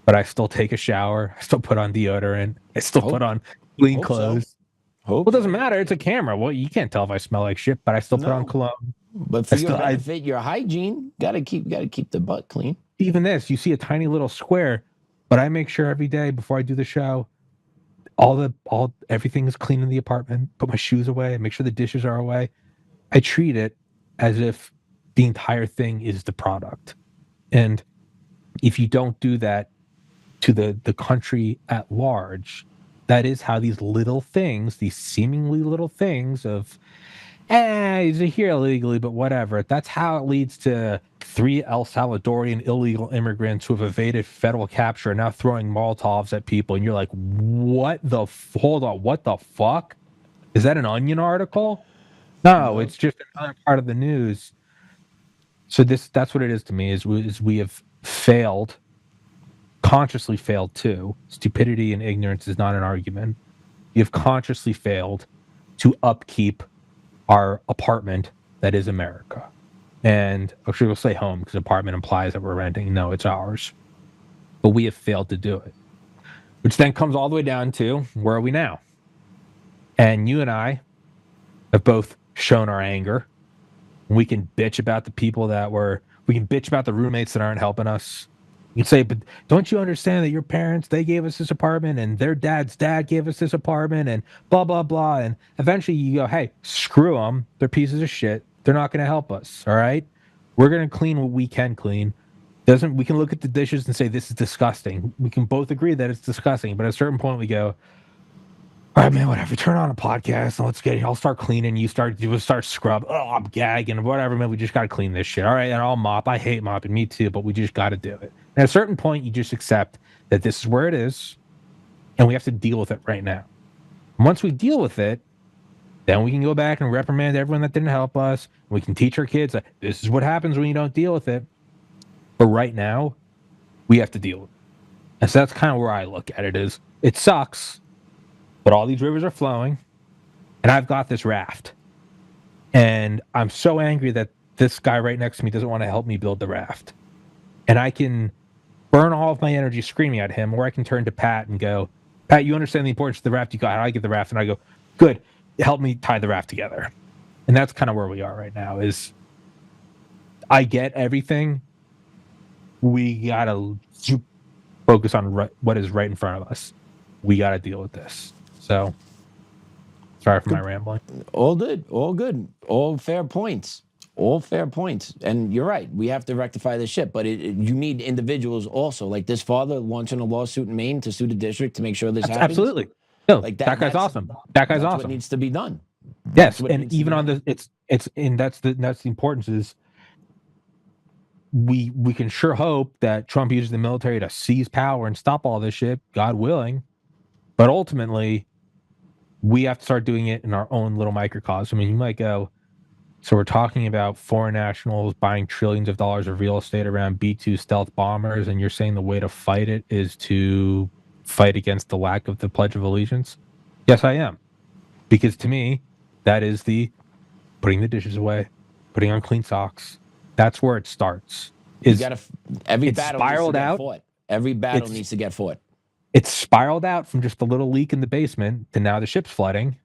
[SPEAKER 8] but I still take a shower. I still put on deodorant. I still put on clean clothes. Well, it doesn't matter. It's a camera. Well, you can't tell if I smell like shit, but I still put on cologne.
[SPEAKER 7] But for your benefit, your hygiene, gotta keep the butt clean.
[SPEAKER 8] Even this, you see a tiny little square, but I make sure every day before I do the show, everything is clean in the apartment. Put my shoes away. Make sure the dishes are away. I treat it as if the entire thing is the product. And if you don't do that to the country at large, that is how these little things, these seemingly little things of, he's here illegally, but whatever. That's how it leads to 3 El Salvadorian illegal immigrants who have evaded federal capture and now throwing Molotovs at people. And you're like, hold on, what the fuck? Is that an Onion article? No, it's just another part of the news. So that's what it is to me, is we have failed, consciously failed too. Stupidity and ignorance is not an argument. You have consciously failed to upkeep our apartment that is America. And actually we'll say home because apartment implies that we're renting. No, it's ours. But we have failed to do it. Which then comes all the way down to, where are we now? And you and I have both shown our anger. We can bitch about the people we can bitch about the roommates that aren't helping us. You can say, but don't you understand that your parents, they gave us this apartment, and their dad's dad gave us this apartment, and blah, blah, blah. And eventually you go, hey, screw them. They're pieces of shit. They're not going to help us. All right. We're going to clean what we can clean. We can look at the dishes and say, this is disgusting. We can both agree that it's disgusting. But at a certain point we go, all right, man, whatever. Turn on a podcast and I'll start cleaning. You start scrub. Oh, I'm gagging. Whatever, man. We just got to clean this shit. All right. And I'll mop. I hate mopping. Me too. But we just got to do it. And at a certain point, you just accept that this is where it is. And we have to deal with it right now. And once we deal with it, then we can go back and reprimand everyone that didn't help us. We can teach our kids that this is what happens when you don't deal with it. But right now, we have to deal with it. And so that's kind of where I look at it is, it sucks. But all these rivers are flowing, and I've got this raft. And I'm so angry that this guy right next to me doesn't want to help me build the raft. And I can burn all of my energy screaming at him, or I can turn to Pat and go, Pat, you understand the importance of the raft. You got, I get the raft, and I go, good, help me tie the raft together. And that's kind of where we are right now. Is I get everything. We gotta focus on what is right in front of us. We gotta deal with this. So, sorry for my rambling.
[SPEAKER 7] All good, all fair points. All fair points. And you're right. We have to rectify this shit. But you need individuals also. Like this father launching a lawsuit in Maine to sue the district to make sure this happens.
[SPEAKER 8] Absolutely. No,
[SPEAKER 7] like
[SPEAKER 8] that guy's awesome. That guy's awesome.
[SPEAKER 7] What needs to be done.
[SPEAKER 8] Yes, and even on the that's the importance is we can sure hope that Trump uses the military to seize power and stop all this shit, God willing. But ultimately, we have to start doing it in our own little microcosm. I mean, you might go, so we're talking about foreign nationals buying trillions of dollars of real estate around B-2 stealth bombers, and you're saying the way to fight it is to fight against the lack of the Pledge of Allegiance? Yes, I am. Because to me, that is the putting the dishes away, putting on clean socks. That's where it starts.
[SPEAKER 7] Every battle needs to get fought. Every battle needs to get fought.
[SPEAKER 8] It's spiraled out from just a little leak in the basement to now the ship's flooding.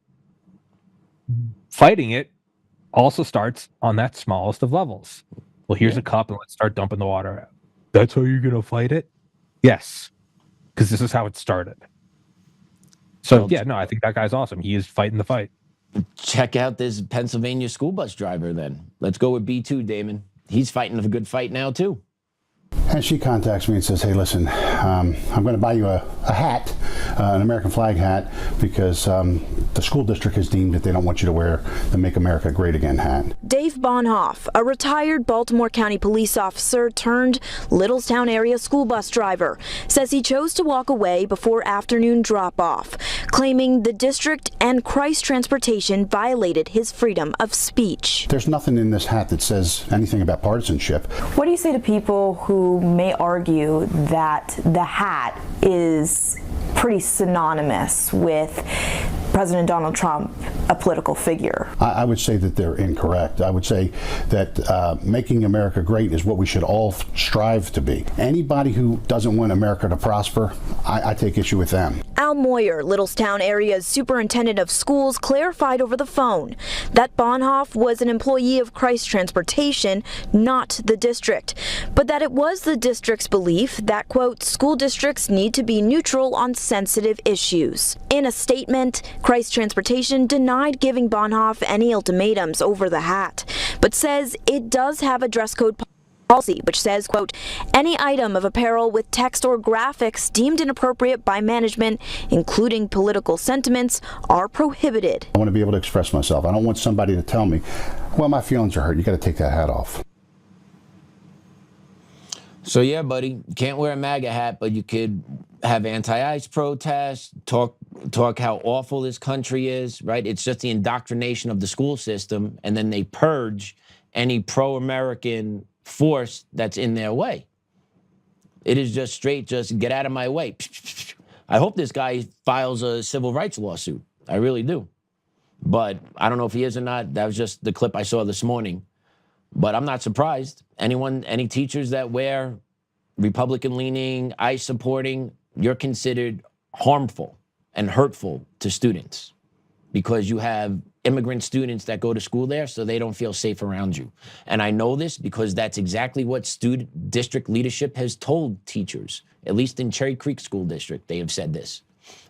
[SPEAKER 8] Fighting it also starts on that smallest of levels. Well, here's a cup and let's start dumping the water out. That's how you're going to fight it? Yes, because this is how it started. So, I think that guy's awesome. He is fighting the fight.
[SPEAKER 7] Check out this Pennsylvania school bus driver then. Let's go with B2, Damon. He's fighting a good fight now, too.
[SPEAKER 12] And she contacts me and says, hey, listen, I'm going to buy you a hat, an American flag hat, because the school district has deemed that they don't want you to wear the Make America Great Again hat.
[SPEAKER 13] Dave Bonhoff, a retired Baltimore County police officer turned Littlestown area school bus driver, says he chose to walk away before afternoon drop-off, claiming the district and Christ Transportation violated his freedom of speech.
[SPEAKER 12] There's nothing in this hat that says anything about partisanship.
[SPEAKER 14] What do you say to people who may argue that the hat is pretty synonymous with President Donald Trump, a political figure?
[SPEAKER 12] I would say that they're incorrect. I would say that making America great is what we should all strive to be. Anybody who doesn't want America to prosper, I take issue with them.
[SPEAKER 13] Al Moyer, Littlestown area's superintendent of schools, clarified over the phone that Bonhoff was an employee of Christ Transportation, not the district, but that it was the district's belief that, quote, school districts need to be neutral on sensitive issues. In a statement, Christ Transportation denied giving Bonhoff any ultimatums over the hat, but says it does have a dress code policy, which says, quote, any item of apparel with text or graphics deemed inappropriate by management, including political sentiments, are prohibited.
[SPEAKER 12] I want to be able to express myself. I don't want somebody to tell me, well, my feelings are hurt. You got to take that hat off.
[SPEAKER 7] So yeah, buddy, can't wear a MAGA hat, but you could have anti-ICE protests, talk how awful this country is, right? It's just the indoctrination of the school system, and then they purge any pro-American force that's in their way. It is just straight, just get out of my way. I hope this guy files a civil rights lawsuit. I really do. But I don't know if he is or not. That was just the clip I saw this morning. But I'm not surprised. Any teachers that wear Republican-leaning, ICE-supporting, you're considered harmful and hurtful to students because you have immigrant students that go to school there, so they don't feel safe around you. And I know this because that's exactly what student district leadership has told teachers, at least in Cherry Creek School District, they have said this.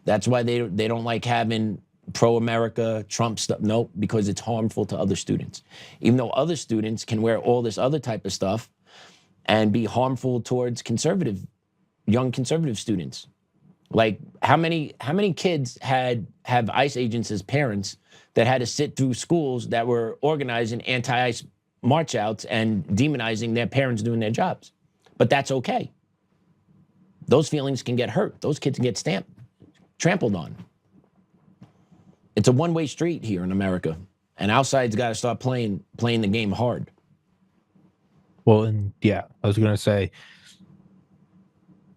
[SPEAKER 7] That's why they don't like having pro-America, Trump stuff. No, because it's harmful to other students. Even though other students can wear all this other type of stuff and be harmful towards young conservative students. Like how many kids have ICE agents as parents that had to sit through schools that were organizing anti-ICE march outs and demonizing their parents doing their jobs? But that's okay. Those feelings can get hurt. Those kids can get trampled on. It's a one-way street here in America, and our side's got to start playing the game hard.
[SPEAKER 8] Well, and yeah, I was going to say,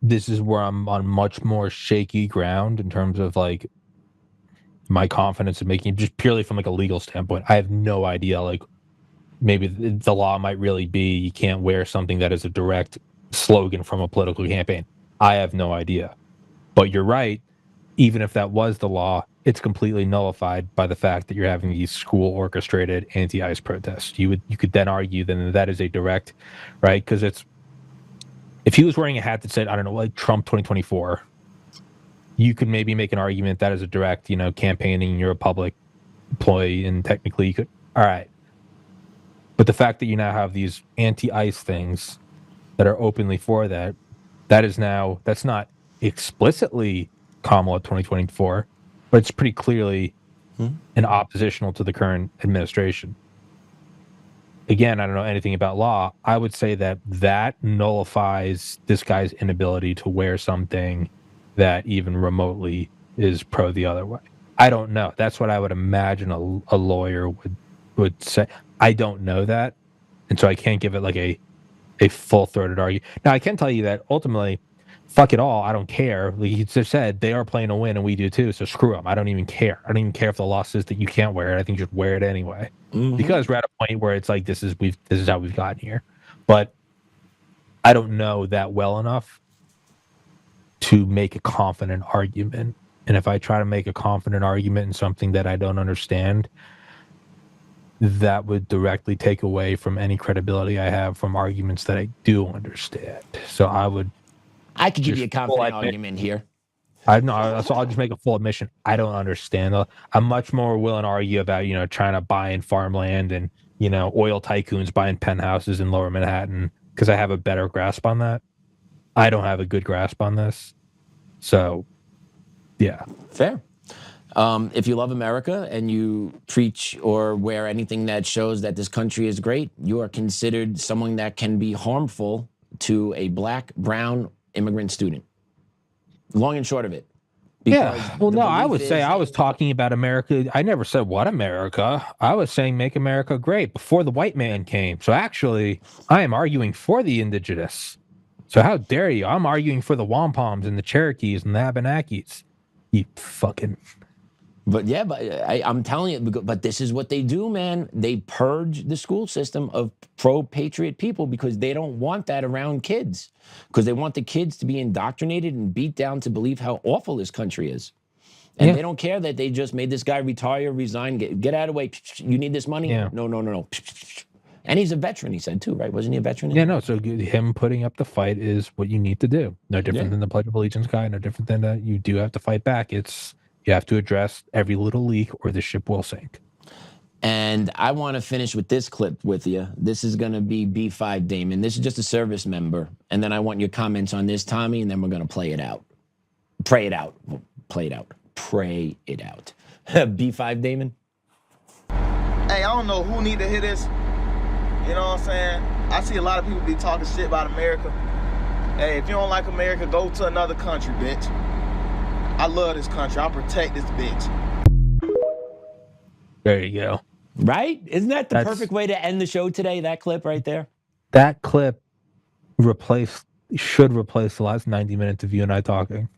[SPEAKER 8] this is where I'm on much more shaky ground in terms of like my confidence in making, just purely from like a legal standpoint. I have no idea like maybe the law might really be you can't wear something that is a direct slogan from a political campaign. I have no idea. But you're right. Even if that was the law, it's completely nullified by the fact that you're having these school orchestrated anti-ICE protests. You could then argue then that is a direct, right? Because if he was wearing a hat that said, I don't know, like Trump 2024, you could maybe make an argument that is a direct, campaigning, you're a public employee, and technically you could, all right. But the fact that you now have these anti-ICE things that are openly for that's not explicitly Kamala 2024, but it's pretty clearly an oppositional to the current administration. Again, I don't know anything about law. I would say that nullifies this guy's inability to wear something that even remotely is pro the other way. I don't know. That's what I would imagine a lawyer would say. I don't know that, and so I can't give it like a full-throated argument. Now, I can tell you that ultimately, fuck it all. I don't care. Like you just said, they are playing to win, and we do too. So screw them. I don't even care. I don't even care if the law says that you can't wear it. I think you should wear it anyway, because we're at a point where it's like this is how we've gotten here. But I don't know that well enough to make a confident argument. And if I try to make a confident argument in something that I don't understand, that would directly take away from any credibility I have from arguments that I do understand. So
[SPEAKER 7] I could give you a confident argument here.
[SPEAKER 8] So I'll just make a full admission. I don't understand. I'm much more willing to argue about, trying to buy in farmland and, oil tycoons buying penthouses in Lower Manhattan, because I have a better grasp on that. I don't have a good grasp on this. So, yeah.
[SPEAKER 7] Fair. If you love America and you preach or wear anything that shows that this country is great, you are considered someone that can be harmful to a black, brown immigrant student. Long and short of it.
[SPEAKER 8] Yeah. Well, no, I would say I was talking about America. I never said what America. I was saying make America great before the white man came. So actually, I am arguing for the indigenous. So how dare you? I'm arguing for the Wampoms and the Cherokees and the Abenakis. You fucking...
[SPEAKER 7] But yeah, I'm telling you, but this is what they do, man. They purge the school system of pro-patriot people because they don't want that around kids. Because they want the kids to be indoctrinated and beat down to believe how awful this country is. And they don't care that they just made this guy retire, resign, get out of the way. You need this money?
[SPEAKER 8] Yeah.
[SPEAKER 7] No. And he's a veteran, he said too, right? Wasn't he a veteran?
[SPEAKER 8] Yeah, no. So him putting up the fight is what you need to do. No different than the Pledge of Allegiance guy. No different than that. You do have to fight back. You have to address every little leak or the ship will sink.
[SPEAKER 7] And I want to finish with this clip with you. This is going to be B5 Damon. This is just a service member. And then I want your comments on this, Tommy, and then we're going to play it out. Pray it out. B5 Damon.
[SPEAKER 15] Hey, I don't know who need to hear this. You know what I'm saying? I see a lot of people be talking shit about America. Hey, if you don't like America, go to another country, bitch. I love this country. I'll protect this bitch.
[SPEAKER 8] There you go.
[SPEAKER 7] Right? Isn't that the perfect way to end the show today? That clip right there?
[SPEAKER 8] That clip should replace the last 90 minutes of you and I talking.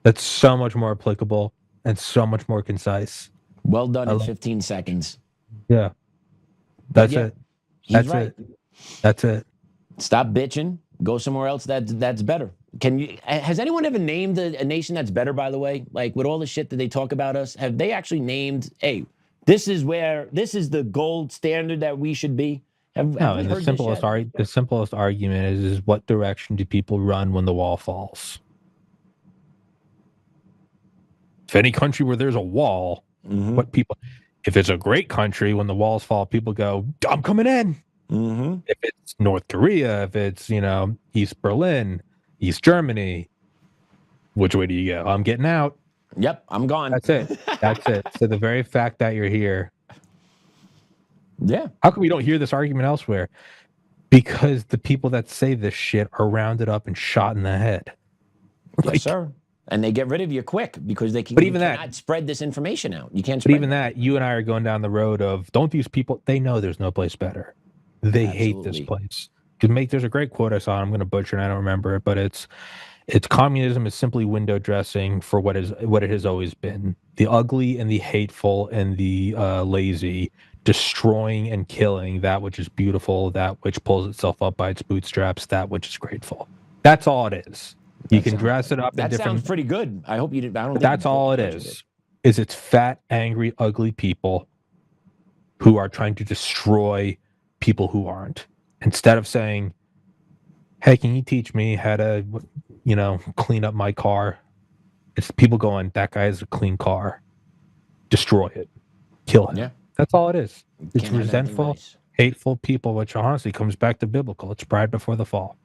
[SPEAKER 8] That's so much more applicable and so much more concise.
[SPEAKER 7] Well done in 15 seconds.
[SPEAKER 8] Yeah. That's it.
[SPEAKER 7] He's right.
[SPEAKER 8] That's it.
[SPEAKER 7] Stop bitching. Go somewhere else that's better. Has anyone ever named a nation that's better, by the way? Like with all the shit that they talk about us, have they actually named, hey, this is the gold standard that we should be?
[SPEAKER 8] The simplest argument is what direction do people run when the wall falls? If any country where there's a wall, if it's a great country, when the walls fall, people go, I'm coming in. If it's North Korea, if it's, East Berlin, East Germany, which way do you go? I'm getting out.
[SPEAKER 7] Yep, I'm gone.
[SPEAKER 8] That's it. So the very fact that you're here.
[SPEAKER 7] Yeah.
[SPEAKER 8] How come we don't hear this argument elsewhere? Because the people that say this shit are rounded up and shot in the head.
[SPEAKER 7] Yes, sir. And they get rid of you quick because they cannot spread this information out. You can't spread
[SPEAKER 8] that, you and I are going down the road of, don't these people, they know there's no place better. They hate this place. There's a great quote I saw, I'm going to butcher and I don't remember it, but it's communism is simply window dressing for what it has always been. The ugly and the hateful and the lazy destroying and killing that which is beautiful, that which pulls itself up by its bootstraps, that which is grateful. That's all it is. You can dress it up in
[SPEAKER 7] That
[SPEAKER 8] different...
[SPEAKER 7] sounds pretty good. I hope you did. I don't.
[SPEAKER 8] That's all it is. Is it's fat, angry, ugly people who are trying to destroy people who aren't. Instead of saying, hey, can you teach me how to, clean up my car? It's people going, that guy has a clean car. Destroy it. Kill him.
[SPEAKER 7] Yeah.
[SPEAKER 8] That's all it is. It's
[SPEAKER 7] Can't have anything
[SPEAKER 8] resentful,
[SPEAKER 7] nice.
[SPEAKER 8] hateful people, which honestly comes back to biblical. It's pride before the fall.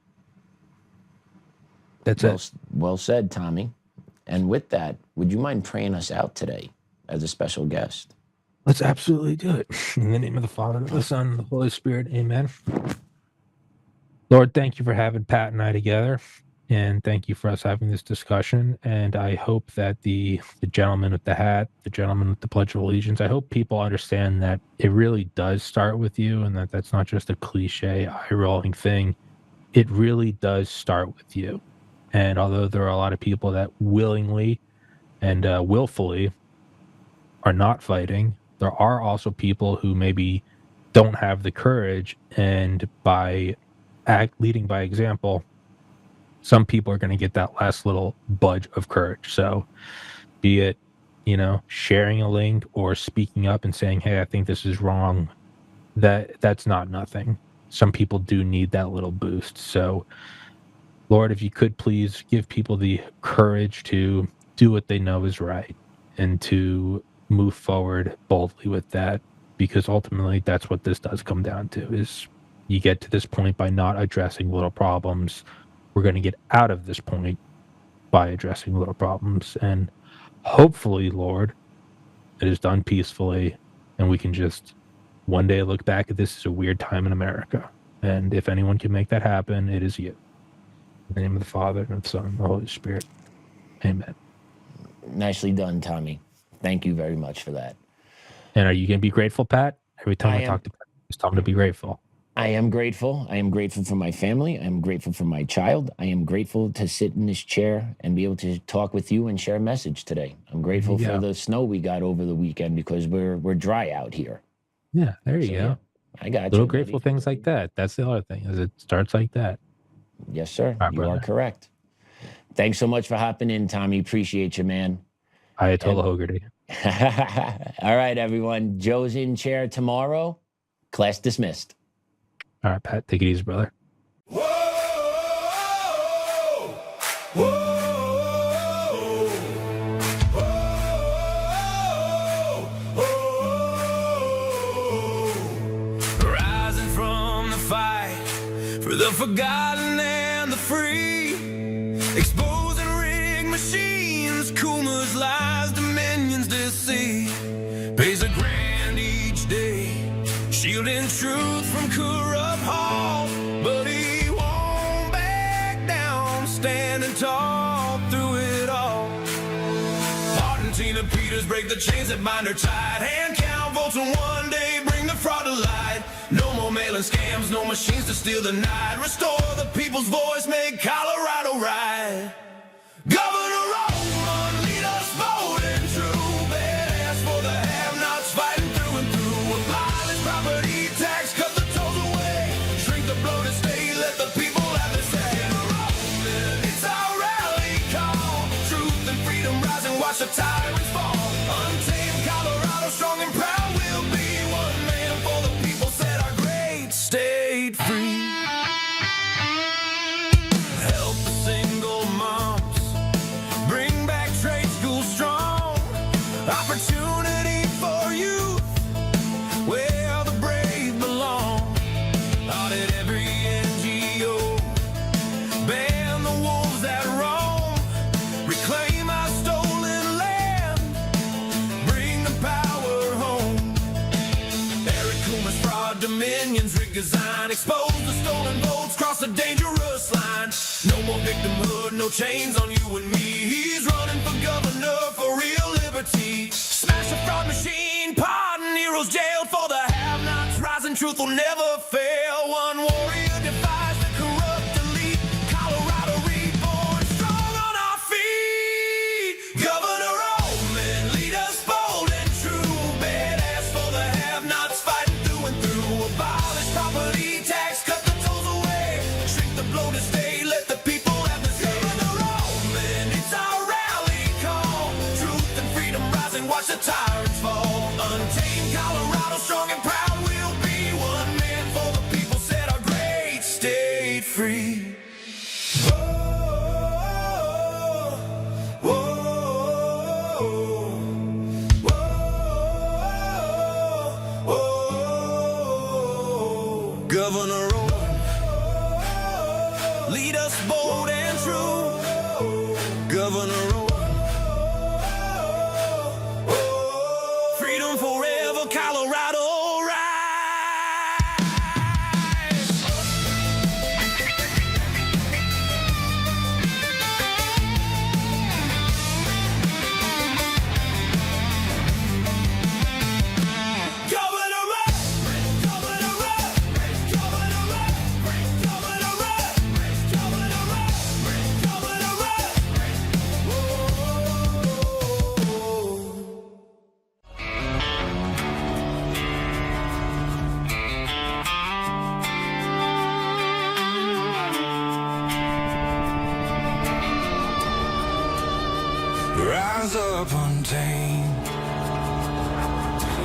[SPEAKER 8] That's it.
[SPEAKER 7] Well said, Tommy. And with that, would you mind praying us out today as a special guest?
[SPEAKER 8] Let's absolutely do it. In the name of the Father, the Son, and the Holy Spirit. Amen. Lord, thank you for having Pat and I together. And thank you for us having this discussion. And I hope that the gentleman with the hat, the gentleman with the Pledge of Allegiance, I hope people understand that it really does start with you and that that's not just a cliche, eye-rolling thing. It really does start with you. And although there are a lot of people that willingly and willfully are not fighting, there are also people who maybe don't have the courage, and by leading by example, some people are going to get that last little budge of courage. So be it, sharing a link or speaking up and saying, hey, I think this is wrong, that's not nothing. Some people do need that little boost. So Lord, if you could please give people the courage to do what they know is right and to move forward boldly with that, because ultimately that's what this does come down to, is you get to this point by not addressing little problems. We're going to get out of this point by addressing little problems. And hopefully, Lord, it is done peacefully and we can just one day look back at this as a weird time in America. And if anyone can make that happen, it is you. In the name of the Father, and of the Son, and the Holy Spirit. Amen.
[SPEAKER 7] Nicely done, Tommy. Thank you very much for that.
[SPEAKER 8] And are you going to be grateful, Pat? Every time I talk to Pat, just tell him to be grateful.
[SPEAKER 7] I am grateful. I am grateful for my family. I am grateful for my child. I am grateful to sit in this chair and be able to talk with you and share a message today. I'm grateful for the snow we got over the weekend because we're dry out here.
[SPEAKER 8] Yeah, there you go.
[SPEAKER 7] Yeah, I got
[SPEAKER 8] Little
[SPEAKER 7] you,
[SPEAKER 8] grateful
[SPEAKER 7] buddy.
[SPEAKER 8] things like that. That's the other thing, is it starts like that.
[SPEAKER 7] Yes, sir.
[SPEAKER 8] Right,
[SPEAKER 7] you
[SPEAKER 8] brother.
[SPEAKER 7] are correct. Thanks so much for hopping in, Tommy. Appreciate you, man.
[SPEAKER 8] Ayatollah Hogarty.
[SPEAKER 7] All right, everyone. Joe's in chair tomorrow. Class dismissed.
[SPEAKER 8] All right, Pat, take it easy, brother.
[SPEAKER 16] Rising from the fight for the forgotten and the free, exposing rigged machines, Kuma's lies, Dominion's deceit, pays a grand each day, shielding truth from corrupt Hall, but he won't back down, standing tall through it all. Hart and Tina Peters break the chains that bind her tight, hand count votes and one day bring the fraud to light. No more mailing scams, no machines to steal the night, restore the people's voice, make Colorado right. Governor Oltmann, lead us bold and true, badass for the have-nots, fighting through and through. Abolish property tax, cut the tolls away, shrink the bloated state, let the people have their say. It's our rally call, truth and freedom rise and watch the tyrants fall. Untamed Colorado, strong and proud, we'll be one man for the people, set our great state free. Help the single moms, bring back trade school strong, opportunity for youth, where the brave belong. Audit every NGO, ban the wolves that roam, reclaim our stolen land, bring the power home. Eric Kuma's fraud, Dominion's rigged design, expose the stolen votes, cross the dangerous line. No more victimhood, no chains on you and me. He's running for governor for real liberty. Smash the fraud machine, pardon heroes jailed for the have-nots. Rising truth will never fail. One warrior defies the corrupt elite. Colorado reborn, strong on our feet. Governor Oltmann, lead us bold and true. Badass for the have-nots, fight and watch the tyrants fall. Untamed Colorado, strong and proud, we'll be one man for the people, set our great state free. Governor Oltmann, lead us bold and true. Governor Oltmann, freedom forever, Colorado, rise. Governor rise up, untamed.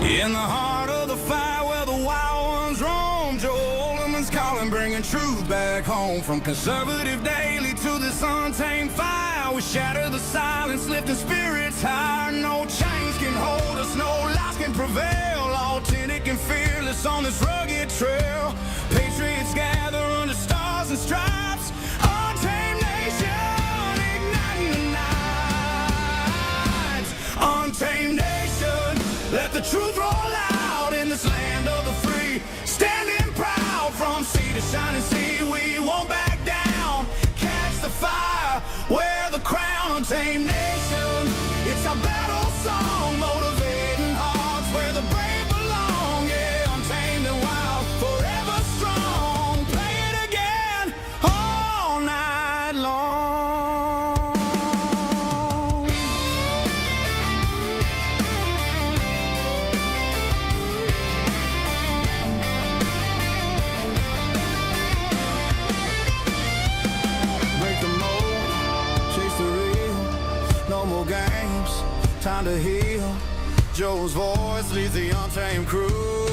[SPEAKER 16] In the heart of the fire where the wild ones roam, Joe Oltmann's calling, bringing truth back home. From conservative daily to this untamed fire, we shatter the silence, lifting spirits higher. No chains can hold us, no lies can prevail. Authentic and fearless on this rugged trail. Patriots gather under stars and stripes. Untamed nation, igniting the night. Untamed nation, let the truth roll out in this land of the free. Standing proud from sea to shining sea, we won't back down. Catch the fire, wear the crown. Untamed nation, it's our battle song, motivating hearts where the brave belong. Yeah, untamed and wild, forever strong. Play it again all night long. Break the mold, chase the real, no more games, time to heal. Joe's voice leads the untamed crew.